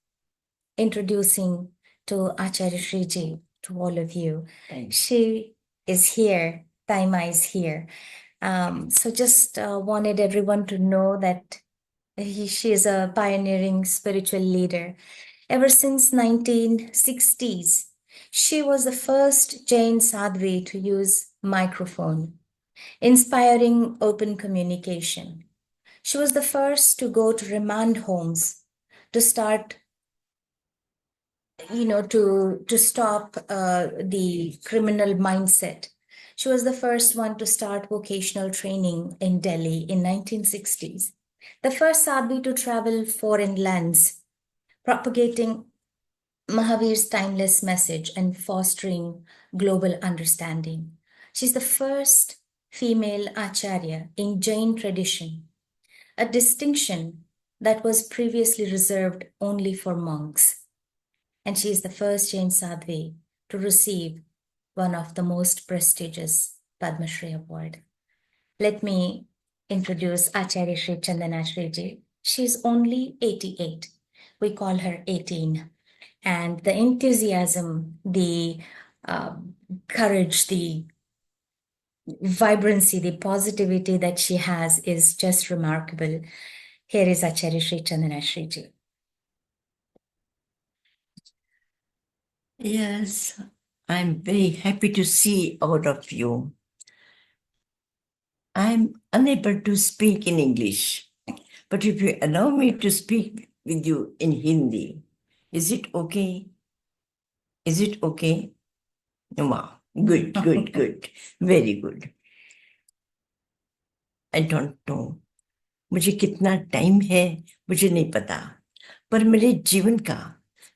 introducing to Acharya Shri Ji, to all of you. She is here, Taima is here. So just wanted everyone to know that she is a pioneering spiritual leader. Ever since 1960s, she was the first Jain Sadhvi to use microphone, inspiring open communication. She was the first to go to remand homes to start, to stop the criminal mindset. She was the first one to start vocational training in Delhi in 1960s. The first sadhvi to travel foreign lands, propagating Mahavir's timeless message and fostering global understanding. She's the first female Acharya in Jain tradition, a distinction that was previously reserved only for monks. And she is the first Jain Sadhvi to receive one of the most prestigious Padma Shri award. Let me introduce Acharya Shri Chandanaji ji. She's only 88. We call her 18. And the enthusiasm, the courage, the vibrancy, the positivity that she has is just remarkable. Here is Acharya Shri Chandanaji ji. Yes, I'm very happy to see all of you. I'm unable to speak in English, but if you allow me to speak with you in Hindi, is it okay? Is it okay? Wow, good, good, good, very good. I don't know. मुझे कितना time है मुझे नहीं पता, पर मेरे जीवन का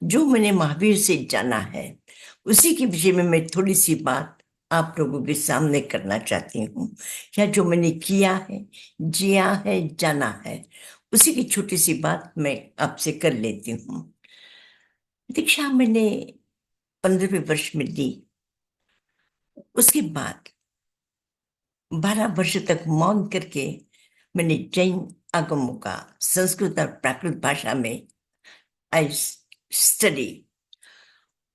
जो मैंने महावीर से जाना है उसी के विषय में मैं थोड़ी सी बात आप लोगों के सामने करना चाहती हूँ, या जो मैंने किया है, जिया है, जाना है, उसी की छोटी सी बात मैं आपसे कर लेती हूँ। दीक्षा मैंने 15वें वर्ष में दी, उसके बाद 12 वर्ष तक मौन करके मैंने जैन आगमों का संस्कृत और प्राकृत भाषा में आई स्टडी।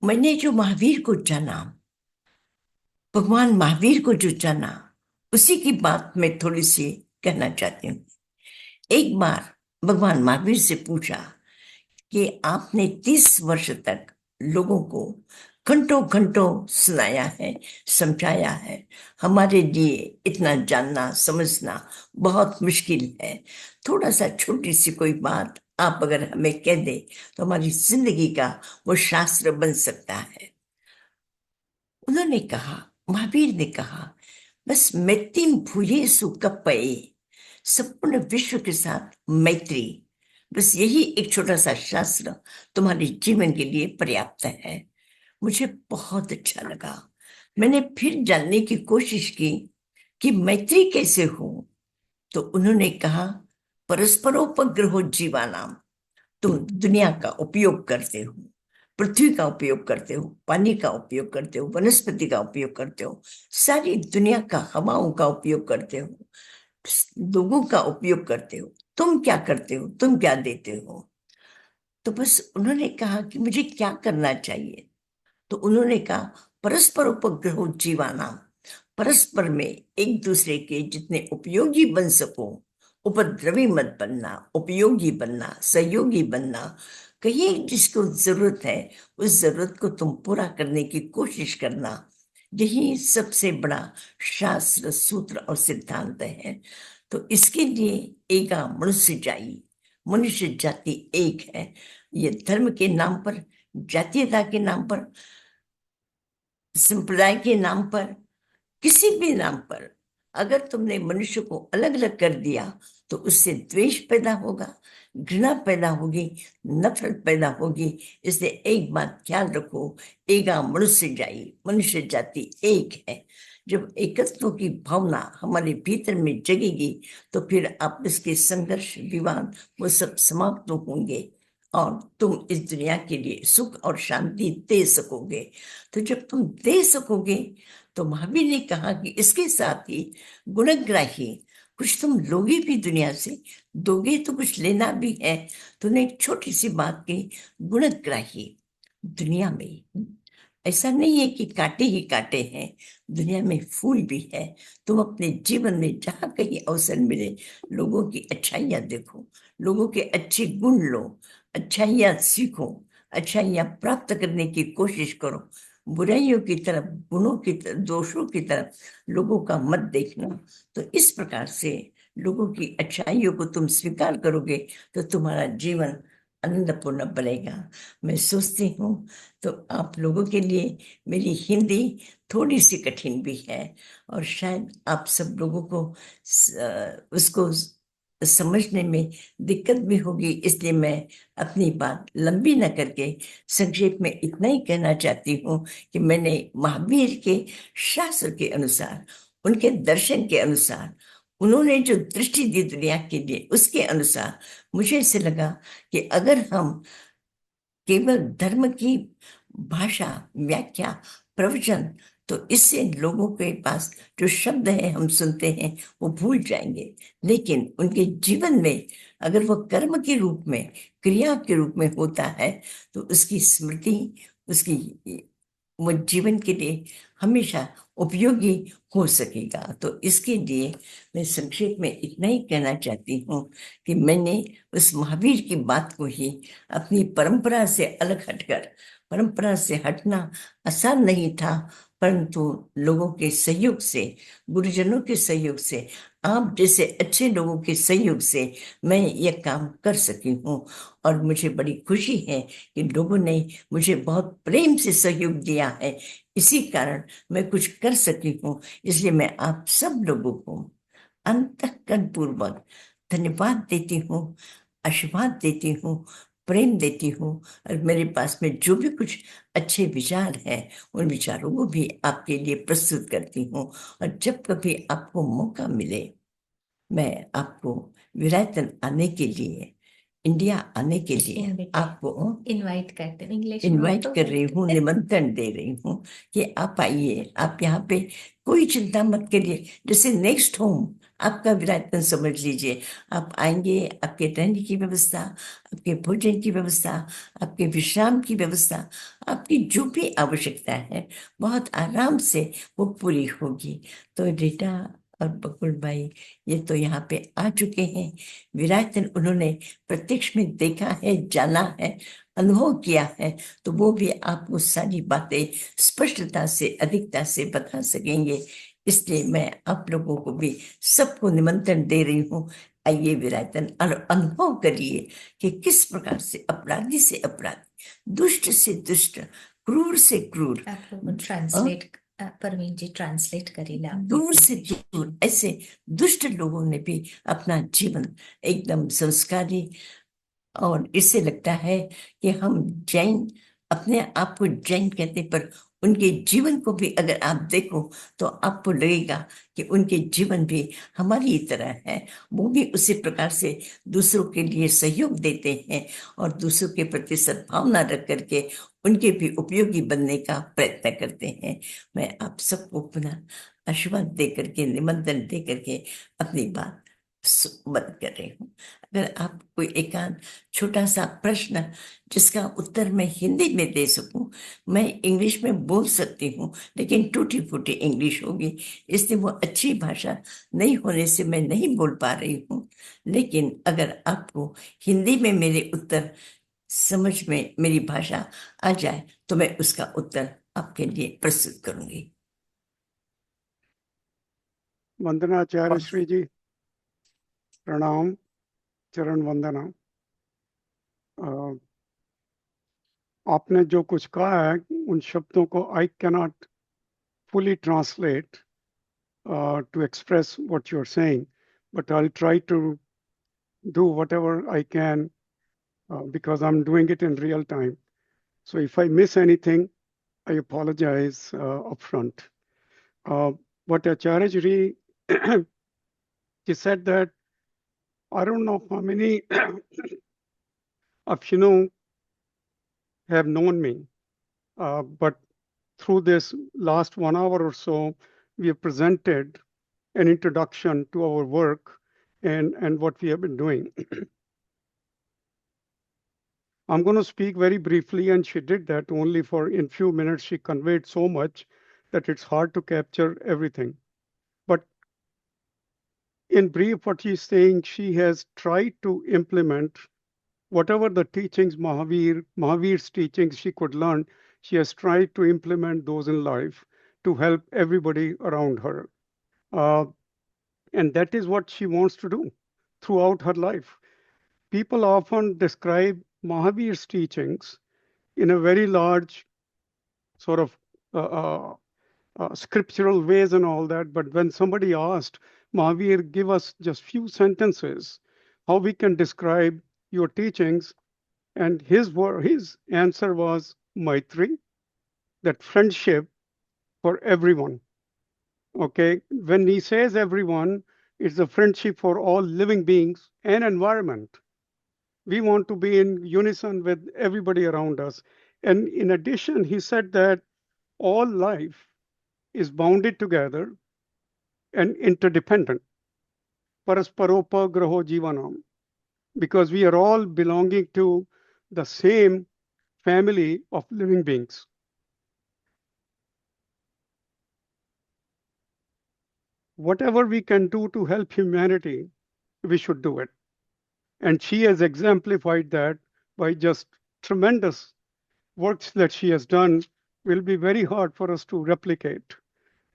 मैंने जो महावीर को जाना, भगवान महावीर को जो जाना, उसी की बात मैं थोड़ी सी कहना चाहती हूँ। एक बार भगवान महावीर से पूछा कि आपने 30 वर्ष तक लोगों को घंटों घंटों सुनाया है, समझाया है, हमारे लिए इतना जानना समझना बहुत मुश्किल है, थोड़ा सा छोटी सी कोई बात आप अगर हमें कह दे तो हमारी जिंदगी का वो शास्त्र बन सकता है। उन्होंने कहा, महावीर ने कहा, बस मैत्रीम भूयेषु कप्पये, संपूर्ण विश्व के साथ मैत्री, बस यही एक छोटा सा शास्त्र तुम्हारे जीवन के लिए पर्याप्त है। मुझे बहुत अच्छा लगा। मैंने फिर जानने की कोशिश की कि मैत्री कैसे हो, तो उन्होंने कहा, परस्परोपग्रहो जीवानाम, तुम दुनिया का उपयोग करते हो, पृथ्वी का उपयोग करते हो, पानी का उपयोग करते हो, वनस्पति का उपयोग करते हो, सारी दुनिया का हवाओं का उपयोग करते हो, लोगों का उपयोग करते हो, तुम क्या करते हो, तुम क्या देते हो। तो बस उन्होंने कहा कि मुझे क्या करना चाहिए, तो उन्होंने कहा, परस्पर उपग्रहो जीवाना, परस्पर में एक दूसरे के जितने उपयोगी बन सको, उपद्रवी मत बनना, उपयोगी बनना, सहयोगी बनना, कहीं जिसको जरूरत है उस जरूरत को तुम पूरा करने की कोशिश करना, यही सबसे बड़ा शास्त्र सूत्र और सिद्धांत है। तो इसके लिए एका मनुष्य जाई, मनुष्य जाति एक है। ये धर्म के नाम पर, जातीयता के नाम पर, संप्रदाय के नाम पर, किसी भी नाम पर अगर तुमने मनुष्य को अलग अलग कर दिया तो उससे द्वेष पैदा होगा, घृणा पैदा होगी, नफरत पैदा होगी। इसलिए एक बात ख्याल रखो, एका मनुष्य जाति एक है। जब एकत्व की भावना हमारे भीतर में जगेगी तो फिर आपस के संघर्ष, विवाद वो सब समाप्त होंगे और तुम इस दुनिया के लिए सुख और शांति दे सकोगे। तो जब तुम दे सकोगे तो महावीर ने कहा कि इसके साथ ही गुणग्राही कुछ तुम लोगे भी दुनिया से, दोगे तो कुछ लेना भी है। तूने एक छोटी सी बात की, गुणग्राही। दुनिया में ऐसा नहीं है कि कांटे ही कांटे हैं, दुनिया में फूल भी है। तुम अपने जीवन में जहां कहीं अवसर मिले लोगों की अच्छाइयां देखो, लोगों के अच्छे गुण लो, अच्छाइयां सीखो, अच्छाइयां प्राप्त करने की कोशिश करो। बुराइयों की तरफ, गुणों की तरफ, दोषों की तरफ लोगों का मत देखना। तो इस प्रकार से लोगों की अच्छाइयों को तुम स्वीकार करोगे तो तुम्हारा जीवन आनंदपूर्ण बनेगा। मैं सोचती हूँ तो आप लोगों के लिए मेरी हिंदी थोड़ी सी कठिन भी है और शायद आप सब लोगों को उसको समझने में दिक्कत भी होगी। इसलिए मैं अपनी बात लंबी न करके संक्षेप में इतना ही कहना चाहती हूँ कि मैंने महावीर के शास्त्र के अनुसार, उनके दर्शन के अनुसार, उन्होंने जो दृष्टि दी दुनिया के लिए, उसके अनुसार मुझे ऐसे लगा कि अगर हम केवल धर्म की भाषा, व्याख्या, प्रवचन, तो इससे लोगों के पास जो शब्द है हम सुनते हैं वो भूल जाएंगे। लेकिन उनके जीवन में अगर वो कर्म के रूप में, क्रिया के रूप में होता है तो उसकी स्मृति, उसकी वो जीवन के लिए हमेशा उपयोगी हो सकेगा। तो इसके लिए मैं संक्षेप में इतना ही कहना चाहती हूँ कि मैंने उस महावीर की बात को ही अपनी परंपरा से अलग हटकर, परंपरा से हटना आसान नहीं था, परंतु लोगों के सहयोग से, गुरुजनों के सहयोग से, आप जैसे अच्छे लोगों के सहयोग से मैं यह काम कर सकी हूँ। और मुझे बड़ी खुशी है कि लोगों ने मुझे बहुत प्रेम से सहयोग दिया है, इसी कारण मैं कुछ कर सकी हूँ। इसलिए मैं आप सब लोगों को अंतःकरण पूर्वक धन्यवाद देती हूँ, आशीर्वाद देती हूँ, प्रेम देती हूँ। और मेरे पास में जो भी कुछ अच्छे विचार हैं उन विचारों को भी आपके लिए प्रस्तुत करती हूँ। और जब कभी आपको मौका मिले मैं आपको विरायतन आने के लिए, इंडिया आने के लिए आपको इनवाइट करते हैं, इंग्लिश इनवाइट कर रही हूँ, निमंत्रण दे रही हूँ कि आप आइए। आप यहाँ पे कोई चिंता मत करिए, जैसे नेक्स्ट होम आपका विरायतन समझ लीजिए। आप आएंगे, आपके रहने की व्यवस्था, आपके भोजन की व्यवस्था, आपके विश्राम की व्यवस्था, आपकी जो भी आवश्यकता है बहुत आराम से वो पूरी होगी। तो रीटा और बकुल भाई ये तो यहाँ पे आ चुके हैं, विरायतन उन्होंने प्रत्यक्ष में देखा है, जाना है, अनुभव किया है, तो वो भी आपको सारी बातें स्पष्टता से, अधिकता से बता सकेंगे। इसलिए मैं आप लोगों को भी सबको निमंत्रण दे रही हूँ, आइए विरायतन और अनुभव करिए कि किस प्रकार से अपराधी से अपराधी, दुष्ट से दुष्ट, क्रूर से क्रूर, ट्रांसलेट परवीन जी ट्रांसलेट करेला, दूर से दूर ऐसे दुष्ट लोगों ने भी अपना जीवन एकदम संस्कारी, और इससे लगता है कि हम जैन, अपने आप को जैन कहते, पर उनके जीवन को भी अगर आप देखो तो आपको लगेगा कि उनके जीवन भी हमारी तरह है। वो भी उसी प्रकार से दूसरों के लिए सहयोग देते हैं और दूसरों के प्रति सद्भावना रख करके उनके भी उपयोगी बनने का प्रयत्न करते हैं। मैं आप सबको पुनः आशीर्वाद दे करके, निमंत्रण दे करके अपनी बात बंद कर रही हूँ। अगर आप कोई एकांत छोटा सा प्रश्न जिसका उत्तर मैं हिंदी में दे सकूं, मैं इंग्लिश में बोल सकती हूँ लेकिन टूटी फूटी इंग्लिश होगी, इसलिए वो अच्छी भाषा नहीं होने से मैं नहीं बोल पा रही हूँ। लेकिन अगर आपको हिंदी में मेरे उत्तर समझ में मेरी भाषा आ जाए तो मैं उसका उत्तर आपके लिए प्रस्तुत करूंगी। वंदना आचार्य श्री जी, प्रणाम, चरण वंदना। आपने जो कुछ कहा है उन शब्दों को I cannot fully translate to express what you're saying, but I'll try to do whatever I can because I'm doing it in real time. So if I miss anything, I apologize upfront. What Acharya Shri, he said that I don't know how many of you have known me, but through this last 1 hour or so, we have presented an introduction to our work and what we have been doing. I'm going to speak very briefly, and she did that only for in few minutes. She conveyed so much that it's hard to capture everything. But in brief, what she's saying, she has tried to implement whatever the teachings, Mahavir's teachings she could learn, she has tried to implement those in life to help everybody around her. And that is what she wants to do throughout her life. People often describe Mahavir's teachings in a very large sort of scriptural ways and all that. But when somebody asked, Mahavir, give us just few sentences, how we can describe your teachings, and his answer was Maitri, that friendship for everyone. Okay, when he says everyone, it's a friendship for all living beings and environment. We want to be in unison with everybody around us. And in addition, he said that all life is bounded together and interdependent. Parasparopa graho jivanam. Because we are all belonging to the same family of living beings. Whatever we can do to help humanity, we should do it. And she has exemplified that by just tremendous works that she has done. Will be very hard for us to replicate.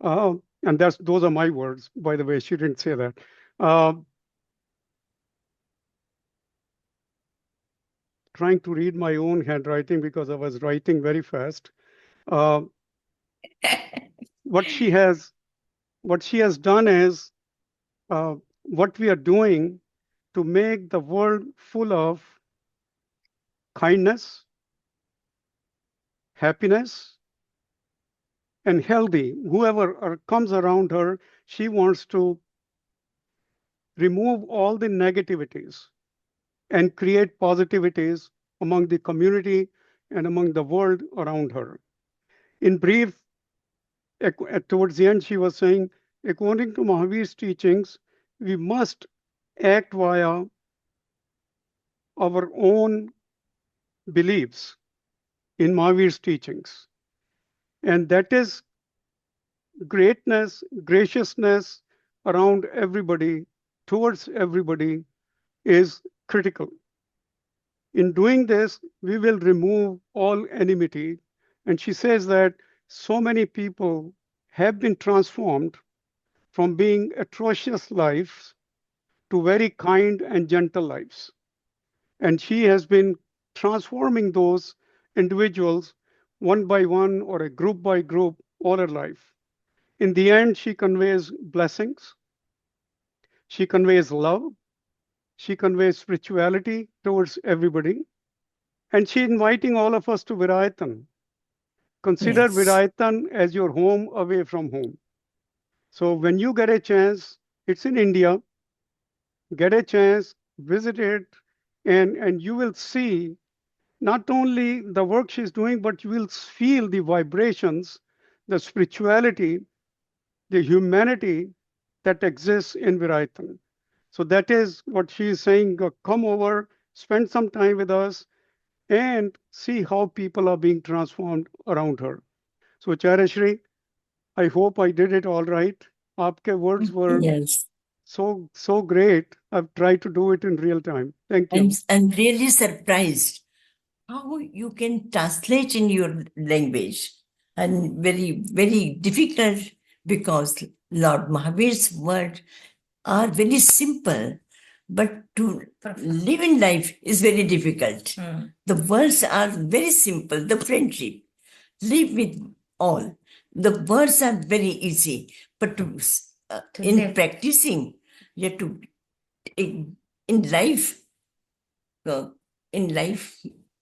And those are my words, by the way. She didn't say that. Trying to read my own handwriting because I was writing very fast. What she has done is what we are doing to make the world full of kindness, happiness, and healthy. Whoever comes around her, she wants to remove all the negativities and create positivities among the community and among the world around her. In brief, towards the end, she was saying, according to Mahavir's teachings, we must act via our own beliefs in Mahavir's teachings. And that is greatness, graciousness around everybody, towards everybody, is critical. In doing this, we will remove all enmity. And she says that so many people have been transformed from being atrocious lives to very kind and gentle lives. And she has been transforming those individuals one by one or a group by group all her life. In the end, she conveys blessings, she conveys love, she conveys spirituality towards everybody, and she's inviting all of us to Veerayatan. Consider Yes. Veerayatan as your home away from home. So when you get a chance, it's in India, get a chance, visit it, and you will see not only the work she's doing, but you will feel the vibrations, the spirituality, the humanity that exists in Veerayatan. So that is what she is saying. Come over, spend some time with us, and see how people are being transformed around her. So Acharya Shri, I hope I did it all right. Aapke words were Yes. so great. I've tried to do it in real time. Thank you. I'm really surprised how you can translate in your language, and very, very difficult, because Lord Mahavir's words are very simple, but to live in life is very difficult. The words are very simple. The friendship, live with all. The words are very easy, but in live. practicing, you have to in life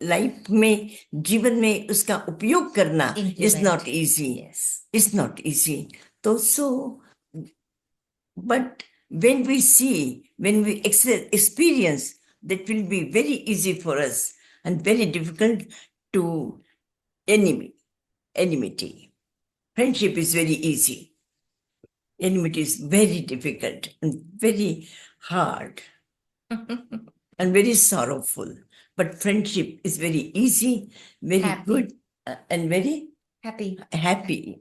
life में जीवन में उसका उपयोग करना is not easy is not easy तो सो but when we see, when we experience, that will be very easy for us and very difficult to enmity. Friendship is very easy. Enmity is very difficult and very hard and very sorrowful. But friendship is very easy, very Happy. good, and very Happy. happy.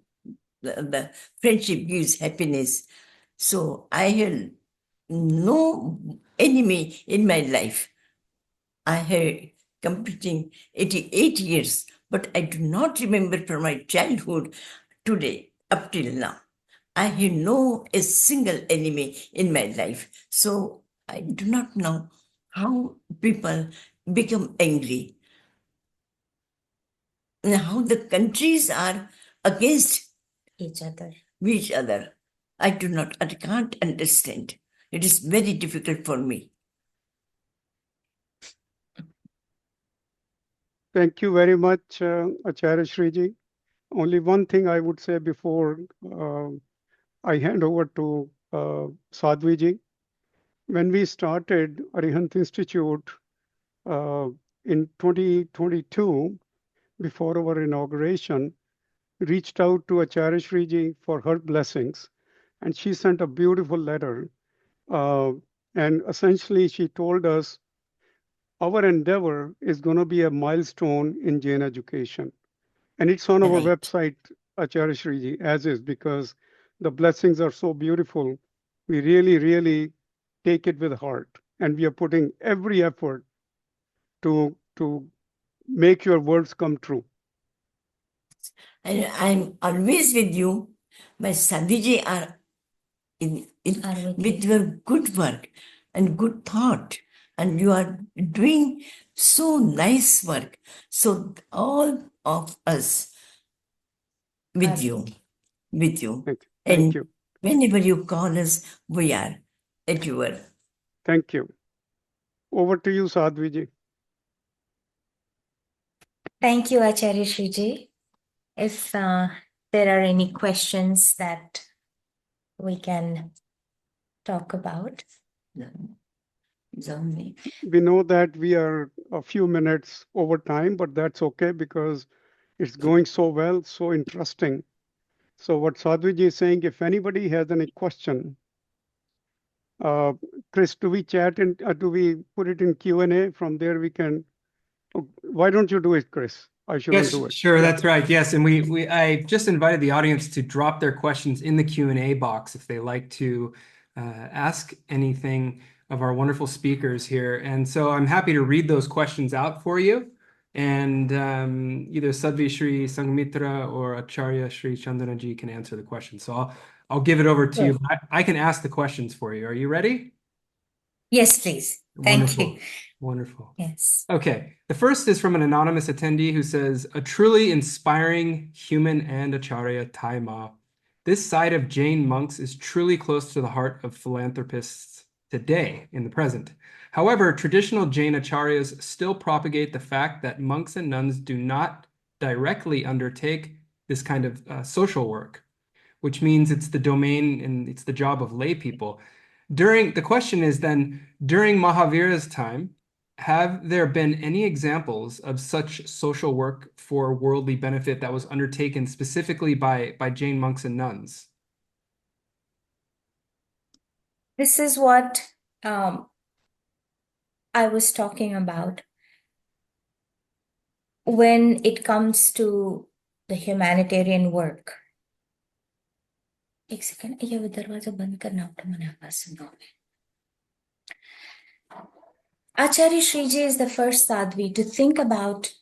The friendship gives happiness. So I had no enemy in my life. I had completing 88 years, but I do not remember from my childhood today up till now. I had no a single enemy in my life. So I do not know how people become angry. And how the countries are against Each other. each other. I can't understand. It is very difficult for me. Thank you very much, Acharya Shri Ji. Only one thing I would say before I hand over to Sadhvi Ji. When we started Arihant Institute in 2022, before our inauguration, reached out to Acharya Shri Ji for her blessings, and she sent a beautiful letter. And essentially, she told us our endeavor is going to be a milestone in Jain education. And it's on our Right. website, Acharya Shri Ji, as is, because the blessings are so beautiful. We really, really take it with heart. And we are putting every effort to make your words come true. And I'm always with you. My Sadhiji are with your good work and good thought. And you are doing so nice work. So all of us with you. Thank you. And Thank you. whenever you call us, we are at your. Thank you. Over to you, Sadhvi Ji. Thank you, Acharya Shri Ji. If there are any questions that we can talk about. We know that we are a few minutes over time, but that's okay because it's going so well, so interesting. So what Sadhvi Ji is saying, if anybody has any question, Chris, do we chat and do we put it in Q&A? From there we can, why don't you do it, Chris? I shouldn't do it. Sure, Yeah. that's right. Yes, and I just invited the audience to drop their questions in the Q&A box if they like to ask anything of our wonderful speakers here. And so I'm happy to read those questions out for you. And either Sadhvi Shri Sanghmitra or Acharya Shri Chandanaji can answer the question. So I'll give it over to you. I can ask the questions for you. Are you ready? Yes, please. Thank you. Wonderful. Yes. Okay. The first is from an anonymous attendee who says, a truly inspiring human and Acharya Thai Ma. This side of Jain monks is truly close to the heart of philanthropists today in the present. However, traditional Jain Acharyas still propagate the fact that monks and nuns do not directly undertake this kind of social work, which means it's the domain and it's the job of lay people. The question is then, during Mahavira's time, have there been any examples of such social work for worldly benefit that was undertaken specifically by Jain monks and nuns? This is what I was talking about. When it comes to the humanitarian work. एक second ये दरवाजा बंद करना पड़ा मैंने आवाज सुना Acharya Shri Ji is the first sadhvi to think about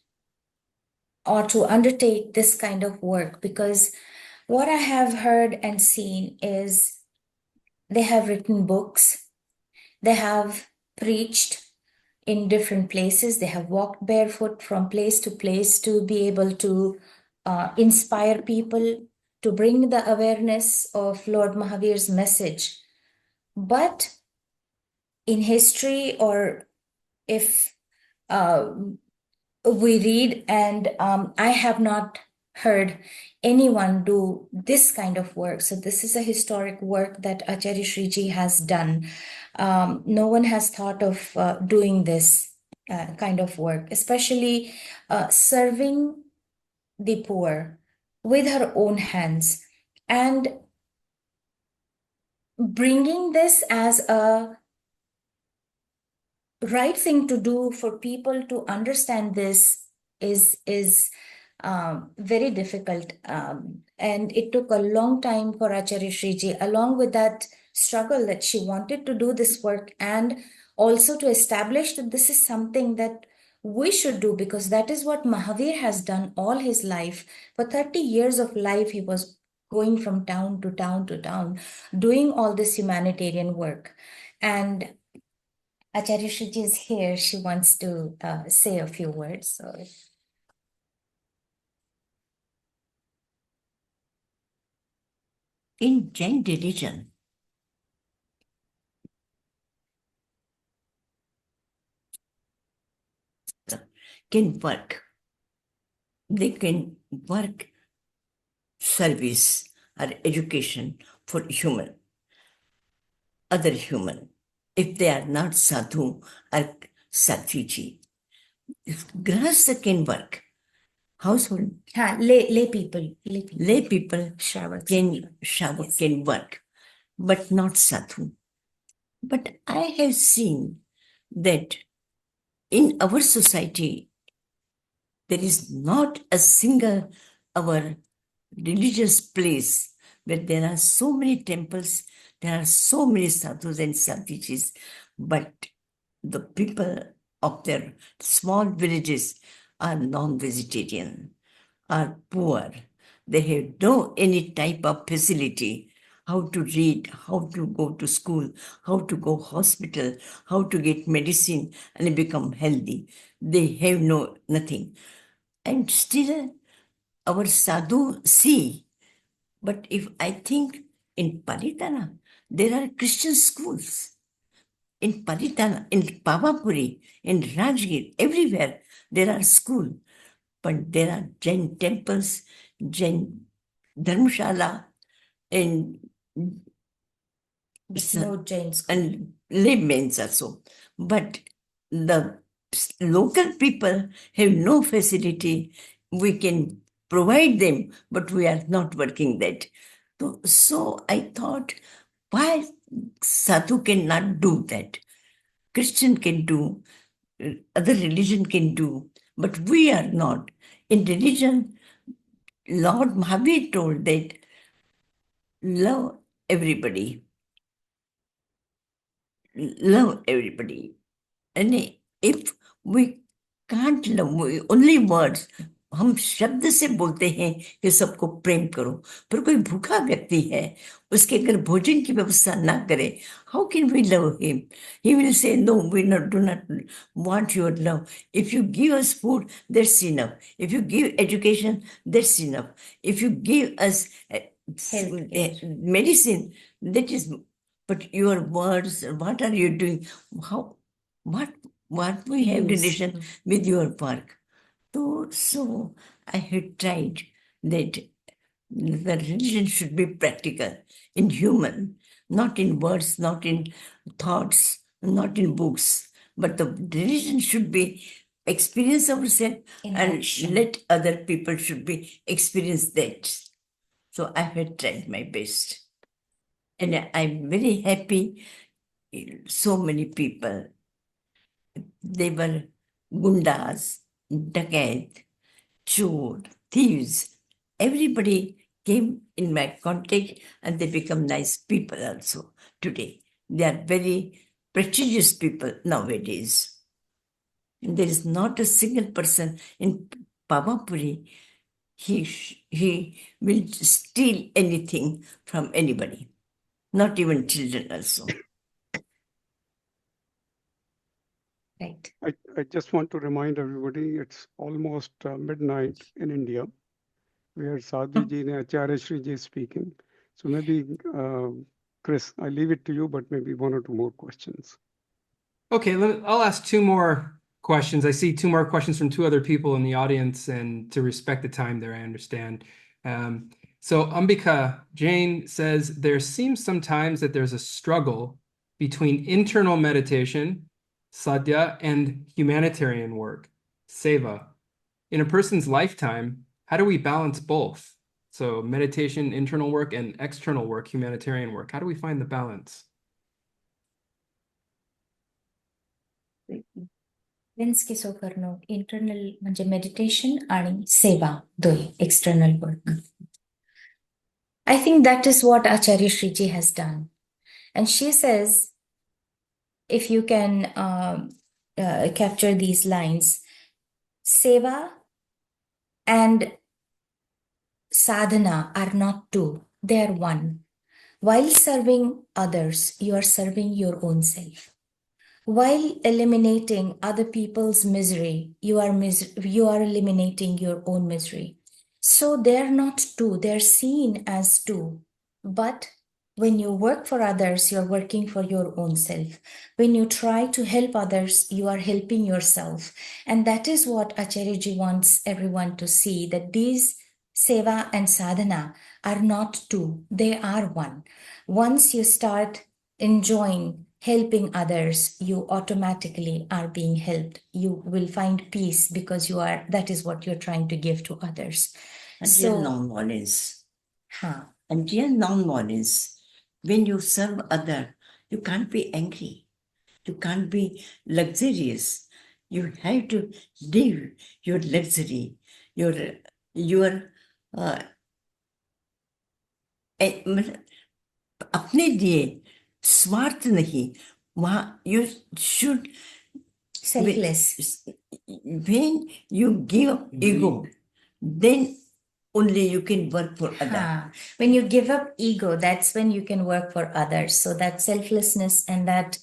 or to undertake this kind of work, because what I have heard and seen is they have written books, they have preached in different places, they have walked barefoot from place to place to be able to inspire people, to bring the awareness of Lord Mahavir's message. But in history, or if we read, and I have not heard anyone do this kind of work. So this is a historic work that Acharya Shri Ji has done. No one has thought of doing this kind of work, especially serving the poor with her own hands, and bringing this as a right thing to do for people to understand this is very difficult, and it took a long time for Acharya Shri Ji, along with that struggle that she wanted to do this work, and also to establish that this is something that we should do, because that is what Mahavir has done all his life. For 30 years of life, he was going from town to town to town, doing all this humanitarian work. And Acharya Shri Ji is here. She wants to say a few words. So, in Jain religion, can work. They can work service or education for human, other human, if they are not sadhu or sadhviji. Grahastha can work. Household lay people, lay people Shravak. Shravak can work, but not sadhu. But I have seen that in our society, there is not a single our religious place where there are so many temples, there are so many sadhus and sadhvijis, but the people of their small villages are non-vegetarian, are poor. They have no any type of facility, how to read, how to go to school, how to go hospital, how to get medicine and become healthy. They have nothing. And still our sadhu see. But if I think in Paritana, there are Christian schools. In Paritana, in Pavapuri, in Rajgir, everywhere there are schools. But there are Jain temples, Jain Dharmshala, and No Jain school. and laymen also. But the local people have no facility. We can provide them, but we are not working that. So I thought, why sadhu cannot do that? Christian can do, other religion can do, but we are not. In religion, Lord Mahavir told that love everybody. Love everybody. And if we can't love, only words, हम शब्द से बोलते हैं कि सबको प्रेम करो, पर कोई भूखा व्यक्ति है, उसके अगर भोजन की व्यवस्था ना करे, how can we love him? He will say, no, we do not want your love. If you give us food, that's enough. If you give education, that's enough. If you give us medicine, that is. But your words, what are you doing? What we have relation with your work? So I had tried that the religion should be practical, in human, not in words, not in thoughts, not in books, but the religion should be experience ourselves and action. Let other people should be experience that. So I had tried my best. And I'm very happy. So many people, they were gundas, dakat, chor, thieves. Everybody came in my contact and they become nice people also today. They are very prestigious people nowadays. And there is not a single person in Pavapuri, he will steal anything from anybody, not even children also. Right. I just want to remind everybody it's almost midnight in India, where Sadhvi ji and Acharya Shri ji is speaking. So maybe, Chris, I leave it to you, but maybe one or two more questions. Okay, I'll ask two more questions. I see two more questions from two other people in the audience, and to respect the time there, I understand. So Ambika Jain says, there seems sometimes that there's a struggle between internal meditation, sadhya, and humanitarian work, seva. In a person's lifetime, how do we balance both? So meditation, internal work, and external work, humanitarian work. How do we find the balance? Means कसो करणं internal म्हणजे meditation आणि सेवा दोन्ही external work. I think that is what Acharya Shriji has done. And she says, if you can capture these lines, seva and sadhana are not two, they are one. While serving others, you are serving your own self. While eliminating other people's misery, you are eliminating your own misery. So they're not two, they're seen as two. But when you work for others, you're working for your own self. When you try to help others, you are helping yourself. And that is what Acharyaji wants everyone to see, that these seva and sadhana are not two, they are one. Once you start enjoying helping others, you automatically are being helped. You will find peace because that is what you're trying to give to others. And real non-violence. And real non-violence. When you serve other, you can't be angry. You can't be luxurious. You have to live your luxury, your अपने लिए स्वार्थ नहीं. वहाँ you should selfless. When you give up ego, then only you can work for others. When you give up ego, that's when you can work for others. So that selflessness and that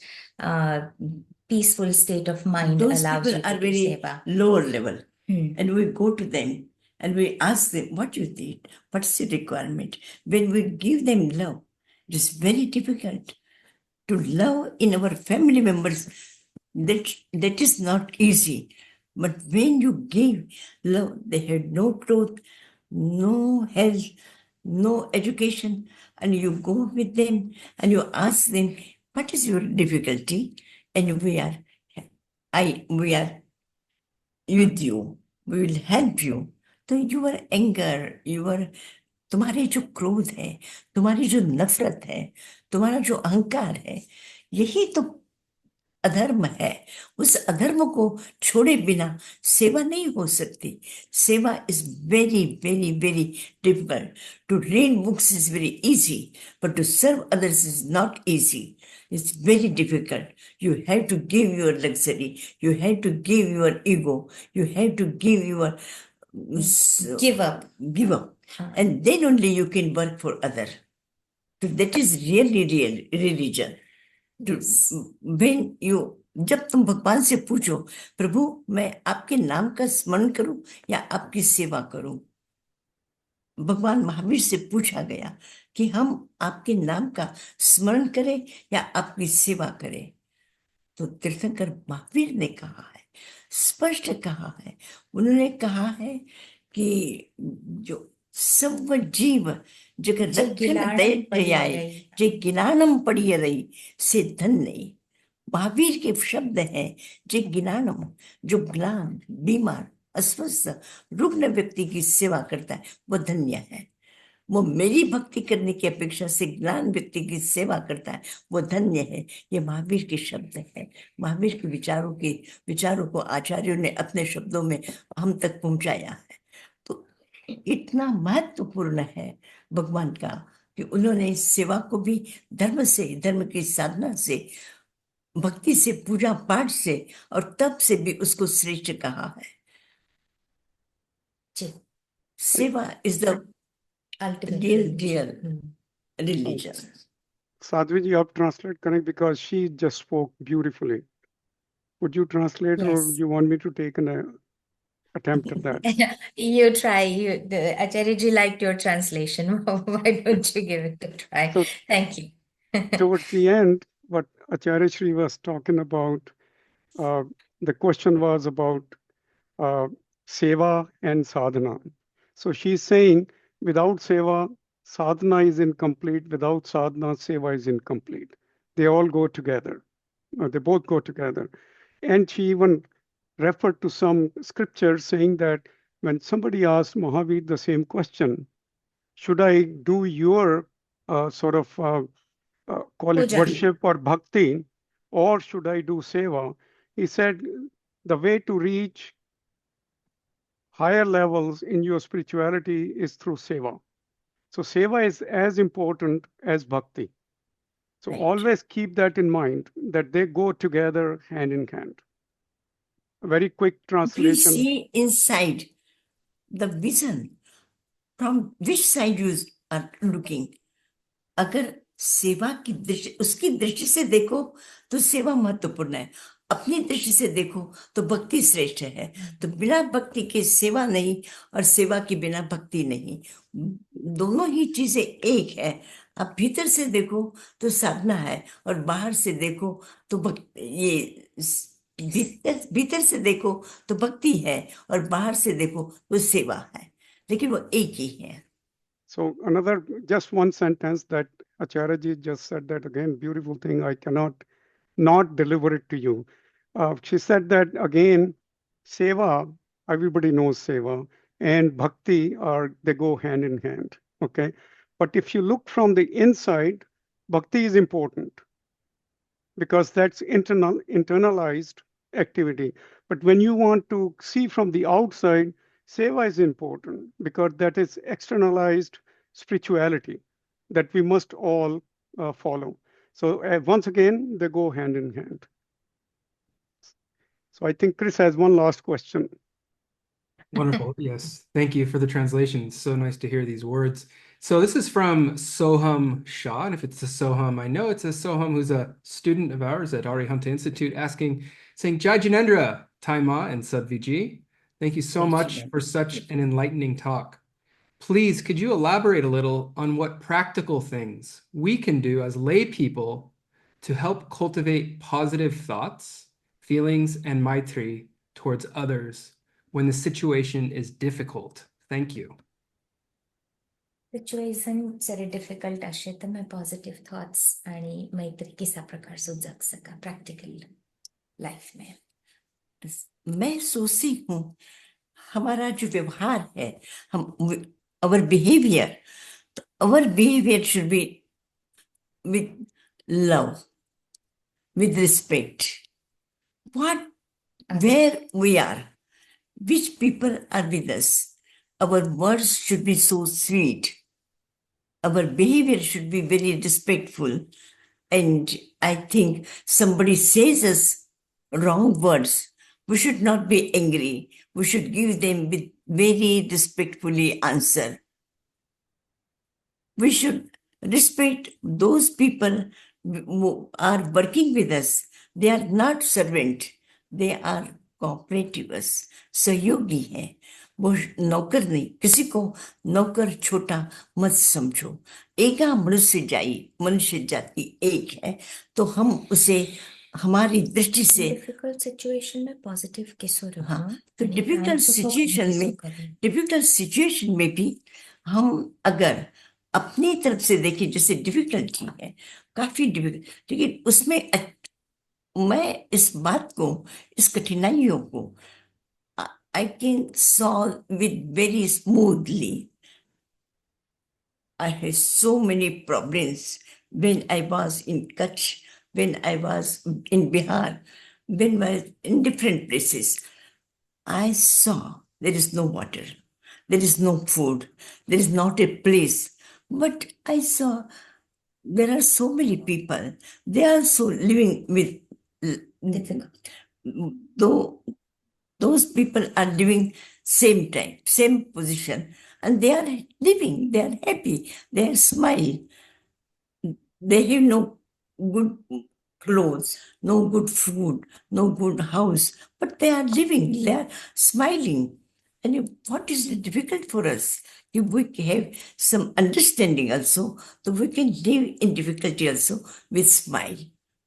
peaceful state of mind Those allows people you to are do very seva. lower level. And we go to them and we ask them, what you need, what's the requirement. When we give them love, it is very difficult to love in our family members. That is not easy. But when you give love, they had no clothes, no health, no education, and you go with them and you ask them, what is your difficulty? And we are with you, we will help you. तो your anger, तुम्हारे जो क्रोध है, तुम्हारी जो नफरत है, तुम्हारा जो अहंकार है, यही तो अधर्म है. उस अधर्म को छोड़े बिना सेवा नहीं हो सकती. सेवा is very, very, very difficult. To read books is very easy, but to serve others is not easy. It's very difficult. You have to give your luxury. You have to give your ego. You have to give your Give up. And then only you can work for other. So that is really real religion. When you, जब तुम भगवान से पूछो, प्रभु मैं आपके नाम का स्मरण करूं या आपकी सेवा करूं. भगवान महावीर से पूछा गया कि हम आपके नाम का स्मरण करें या आपकी सेवा करें. तो तीर्थंकर महावीर ने कहा है, स्पष्ट कहा है, उन्होंने कहा है कि जो सब जीव जग रक्षण दयाय जे ज्ञानम पढ़िय रही से धन नहीं. महावीर के शब्द हैं, जे ज्ञानम, जो ज्ञान बीमार अस्वस्थ रुग्ण व्यक्ति की सेवा करता है वो धन्य है. वो मेरी भक्ति करने की अपेक्षा से ज्ञान व्यक्ति की सेवा करता है वो धन्य है. ये महावीर के शब्द हैं. महावीर के विचारों को आचार्यों ने अपने शब्दों में हम तक पहुंचाया है. तो इतना महत्वपूर्ण है भगवान का कि उन्होंने सेवा को भी धर्म से, धर्म की साधना से, भक्ति से, पूजा पाठ से और तप से भी उसको श्रेष्ठ कहा है. सेवा is the real religion. Sadhvi ji, आप translate करें because she just spoke beautifully. Would you translate, or you want me to take an attempt at that? You try. Acharya ji liked your translation. Why don't you give it a try? So, Thank you. towards the end, what Acharya Shri was talking about. The question was about seva and sadhana. So she's saying without seva, sadhana is incomplete. Without sadhana, seva is incomplete. They all go together. They both go together. And she even referred to some scriptures saying that when somebody asked Mahavir the same question, should I do your call it Puja. worship or bhakti, or should I do seva? He said the way to reach higher levels in your spirituality is through seva. So seva is as important as bhakti. So Right. always keep that in mind, that they go together hand in hand. A very quick Please translation. see inside the vision from which side you are looking. अगर सेवा की दृष्टि उसकी दृष्टि से देखो तो सेवा महत्वपूर्ण है, अपनी दृष्टि से देखो तो भक्ति श्रेष्ठ है। तो बिना भक्ति के सेवा नहीं और सेवा के बिना भक्ति नहीं, दोनों ही चीजें एक है। आप भीतर से देखो तो साधना है और बाहर से देखो तो भीतर से देखो तो भक्ति है और बाहर से देखो तो सेवा है, लेकिन वो एक ही है। So another, just one sentence that Acharya ji just said that again, beautiful thing, I cannot not deliver it to you. She said that again, seva, everybody knows seva, and bhakti they go hand in hand, okay? But if you look from the inside, bhakti is important because that's internalized activity. But when you want to see from the outside, seva is important because that is externalized spirituality that we must all follow. So once again, they go hand in hand. So I think Chris has one last question. Wonderful. Yes. Thank you for the translation. It's so nice to hear these words. So this is from Soham Shah. And if it's a Soham, I know it's a Soham who's a student of ours at Arihanta Institute saying, Jai Jinendra, Taima and Sadhvi. Thank you so much for such an enlightening talk. Please, could you elaborate a little on what practical things we can do as lay people to help cultivate positive thoughts, feelings, and maitri towards others when the situation is difficult? Thank you. Situation zari difficult असे तर मैं positive thoughts आणि मैत्री किसा प्रकार से जग सका practical life में। मैं सोचती हूँ हमारा जो व्यवहार है, हम our behavior should be with love, with respect. Where we are, which people are with us, our words should be so sweet. Our behavior should be very respectful. And I think somebody says us wrong words, we should not be angry. We should give them with very respectfully answer. We should respect those people who are working with us. They are not servant. They are cooperatives. सहयोगी हैं, वो नौकर नहीं। किसी को नौकर छोटा मत समझो। एका मनुष्य जाति एक है, तो हम उसे हमारी दृष्टि से डिफिकल्ट सिचुएशन में पॉजिटिव कैसे रखना। हाँ, तो डिफिकल्ट सिचुएशन में भी हम अगर अपनी तरफ से देखें, जैसे डिफिकल्टी है, काफी डिफिकल्ट, लेकिन उसमें मैं इस बात को, इस कठिनाइयों को I can solve with very smoothly. I had so many problems when I was in Kutch, when I was in Bihar, when I was in different places. I saw there is no water, there is no food, there is not a place. But I saw there are so many people, they are also living with difficult. Though those people are living same time, same position, and they are living, they are happy, they are smiling. They have no good clothes, no good food, no good house, but they are living, they are smiling. And what is difficult for us? If we have some understanding also, so we can live in difficulty also with smile.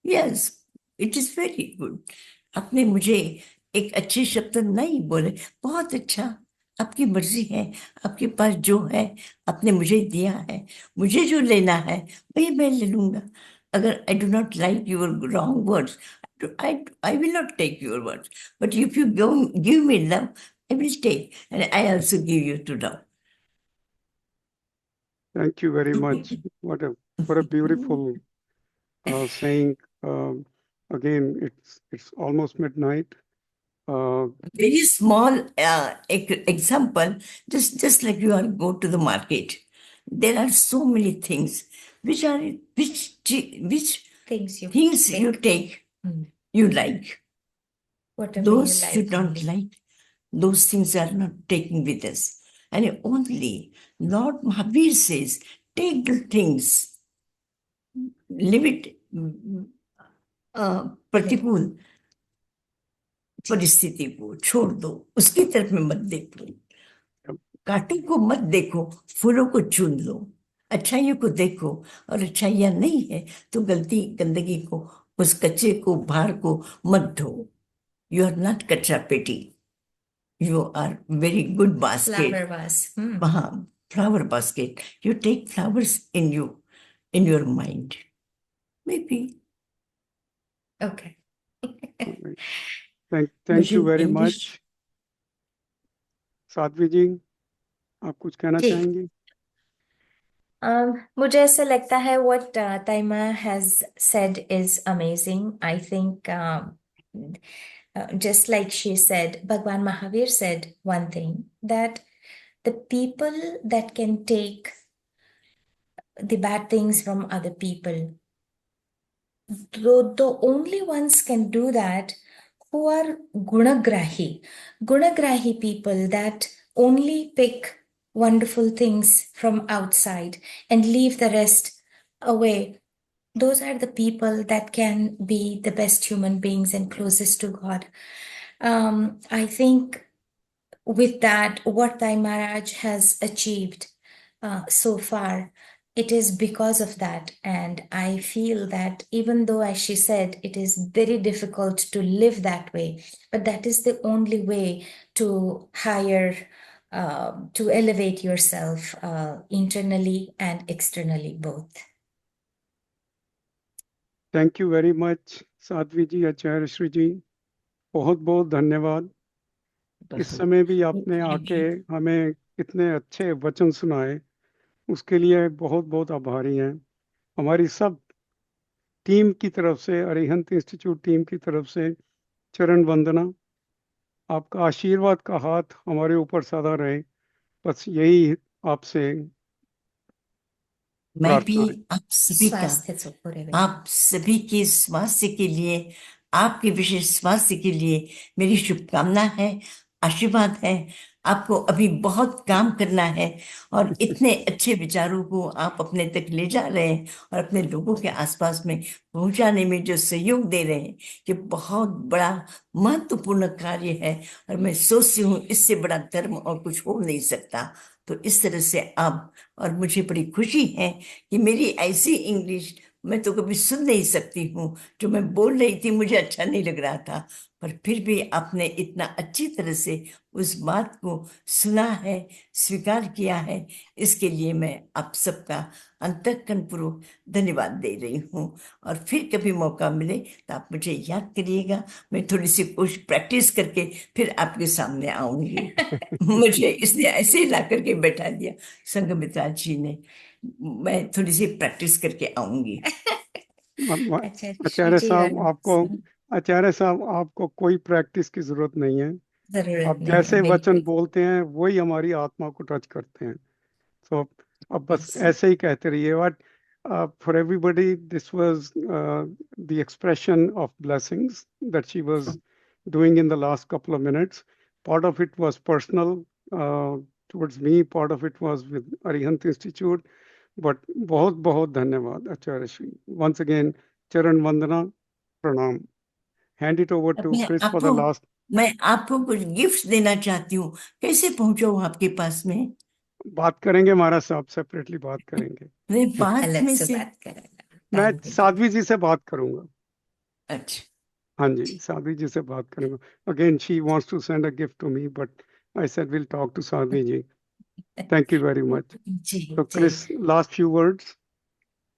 Yes, it is very good. आपने मुझे एक अच्छे शब्द नहीं बोले, बहुत अच्छा। आपकी मर्जी है, आपके पास जो है आपने मुझे दिया है, मुझे जो लेना है वही मैं ले लूंगा। अगर I do not like your wrong words, I will not take your words, but if you give me love, I will take, and I also give you to love. Thank you very much. What a beautiful saying. Again, it's almost midnight. Very small example, just like you are go to the market, there are so many things which Things you things you pick. take, Hmm. you like. Whatever you Those you like don't only. like, those things are not taken with us. And only Lord Mahavir says, take the things, leave it प्रतिकूल परिस्थिति को छोड़ दो, उसकी तरफ में मत देखो, कांटों को मत देखो, फूलों को चुन लो, अच्छाइयों को देखो, और अच्छाइयां नहीं है तो गंदगी को, उस कचरे को, भार को मत धो। You are not kachra peti, you are very good basket. Flower vase. Hmm. हाँ, flower basket, you take flowers in your mind, maybe. Okay. Thank you very English much. Sadhvi ji, आप कुछ कहना जी। चाहेंगे? मुझे ऐसा लगता है what Taima has said is amazing. I think just like she said, Bhagwan Mahavir said one thing, that the people that can take the bad things from other people, the only ones can do that who are gunagrahi people that only pick wonderful things from outside and leave the rest away. Those are the people that can be the best human beings and closest to God. I think with that, what Thai Maharaj has achieved so far, it is because of that. And I feel that even though, as she said, it is very difficult to live that way, but that is the only way to to elevate yourself internally and externally both. Thank you very much, Sadhvi जी, आचार्य श्री जी, बहुत बहुत धन्यवाद। इस समय भी आपने आके हमें इतने अच्छे वचन सुनाए, उसके लिए बहुत बहुत आभारी हैं। हमारी सब टीम की तरफ से, अरिहंत इंस्टीट्यूट टीम की तरफ से चरण वंदना। आपका आशीर्वाद का हाथ हमारे ऊपर सदा रहे, बस यही आपसे मैं भी प्रार्थना है। आप सभी का, स्वास्थ्य पूरे आप सभी के स्वास्थ्य के लिए, आपके विशेष स्वास्थ्य के लिए मेरी शुभकामना है, आशीर्वाद है। आपको अभी बहुत काम करना है, और इतने अच्छे विचारों को आप अपने तक ले जा रहे हैं और अपने लोगों के आसपास में पहुंचाने में जो सहयोग दे रहे हैं, ये बहुत बड़ा महत्वपूर्ण कार्य है। और मैं सोचती हूँ इससे बड़ा धर्म और कुछ हो नहीं सकता। तो इस तरह से आप, और मुझे बड़ी खुशी है कि मेरी ऐसी इंग्लिश मैं तो कभी सुन नहीं सकती हूँ, जो मैं बोल रही थी मुझे अच्छा नहीं लग रहा था, पर फिर भी आपने इतना अच्छी तरह से उस बात को सुना है, स्वीकार किया है। इसके लिए मैं आप सबका अंतःकरणपूर्वक धन्यवाद दे रही हूँ। और फिर कभी मौका मिले तो आप मुझे याद करिएगा, मैं थोड़ी सी कोशिश प्रैक्टिस करके फिर आपके सामने आऊंगी। मुझे इसने ऐसे ही ला करके बैठा दिया संघमित्रा जी ने, मैं थोड़ी सी प्रैक्टिस करके आऊंगी। आचार्य साहब, आपको कोई प्रैक्टिस की जरूरत नहीं है। जरूरत आप नहीं जैसे है, वचन बिल्कुल। बोलते हैं वही हमारी आत्मा को टच करते हैं। तो अब बस Yes. ऐसे ही कहते रहिए। But for everybody, this was the expression of blessings that she was doing in the last couple of minutes. Part of it was personal towards me, part of it was with Arihant Institute. But बहुत बहुत धन्यवाद आचार्य Shri. Once again, चरण वंदना, प्रणाम। Hand it over अब to Chris for the last. मैं आपको कुछ gift देना चाहती हूँ, कैसे पहुंचाऊं आपके पास में? बात करेंगे महाराज साहब, सेपरेटली बात करेंगे। मैं बाद अलग में से से बात करेंगे। मैं Time पे। साध्वी जी से बात करूंगा। अच्छा हाँ जी, साध्वी जी से बात करेंगे. Again, she wants to send a gift to me, but I said we'll talk to Sadhvi ji. Thank you very much. Ji So, ji Chris, last few words.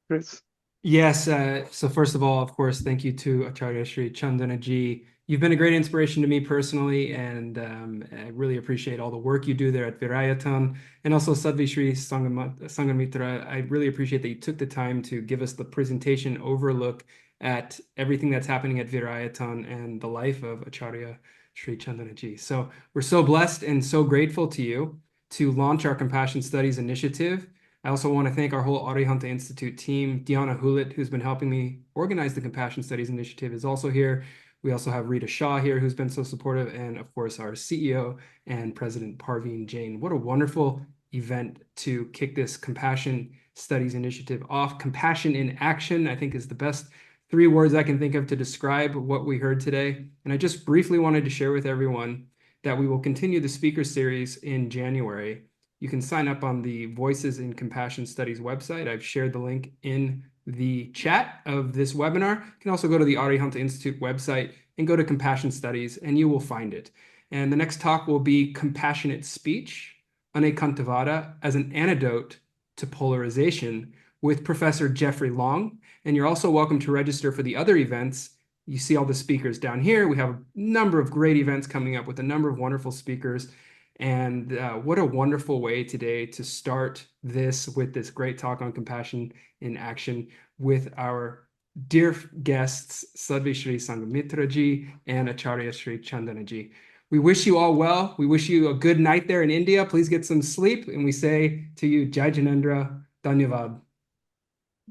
Chris. Yes, so first of all, of course, thank you to Acharya Shri Chandanaji. You've been a great inspiration to me personally, and I really appreciate all the work you do there at Veerayatan. And also Sadhvi Shri Sangamitra, I really appreciate that you took the time to give us the presentation overlook at everything that's happening at Veerayatan and the life of Acharya Shri Chandanaji. So we're so blessed and so grateful to you to launch our Compassion Studies initiative. I also want to thank our whole Arihanta Institute team. Diana Hulit, who's been helping me organize the Compassion Studies Initiative, is also here. We also have Rita Shah here, who's been so supportive, and of course, our CEO and President Parveen Jain. What a wonderful event to kick this Compassion Studies Initiative off. Compassion in action, I think, is the best 3 words I can think of to describe what we heard today. And I just briefly wanted to share with everyone that we will continue the speaker series in January. You can sign up on the Voices in Compassion Studies website. I've shared the link in the chat of this webinar. You can also go to the Arihanta Institute website and go to Compassion Studies, and you will find it. And the next talk will be Compassionate Speech, Anekantavada as an Antidote to Polarization with Professor Jeffrey Long. And you're also welcome to register for the other events. You see all the speakers down here. We have a number of great events coming up with a number of wonderful speakers. And what a wonderful way today to start this with this great talk on compassion in action with our dear guests, Sadhvi Shri Sangamitra ji and Acharya Shri Chandanaji. We wish you all well. We wish you a good night there in India. Please get some sleep. And we say to you, Jai Janendra, Dhanyavad.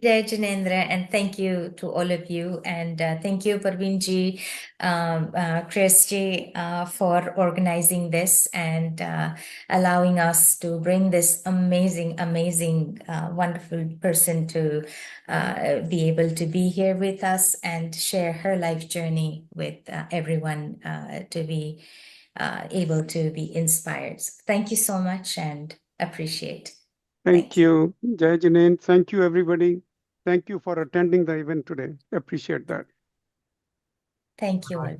Jai Janendra, and thank you to all of you, and thank you, Parveen ji, Chris ji, for organizing this and allowing us to bring this amazing, wonderful person to be able to be here with us and share her life journey with everyone to be able to be inspired. So thank you so much and appreciate. Thank you, Jai Janen. Thank you, everybody. Thank you for attending the event today. Appreciate that. Thank you all.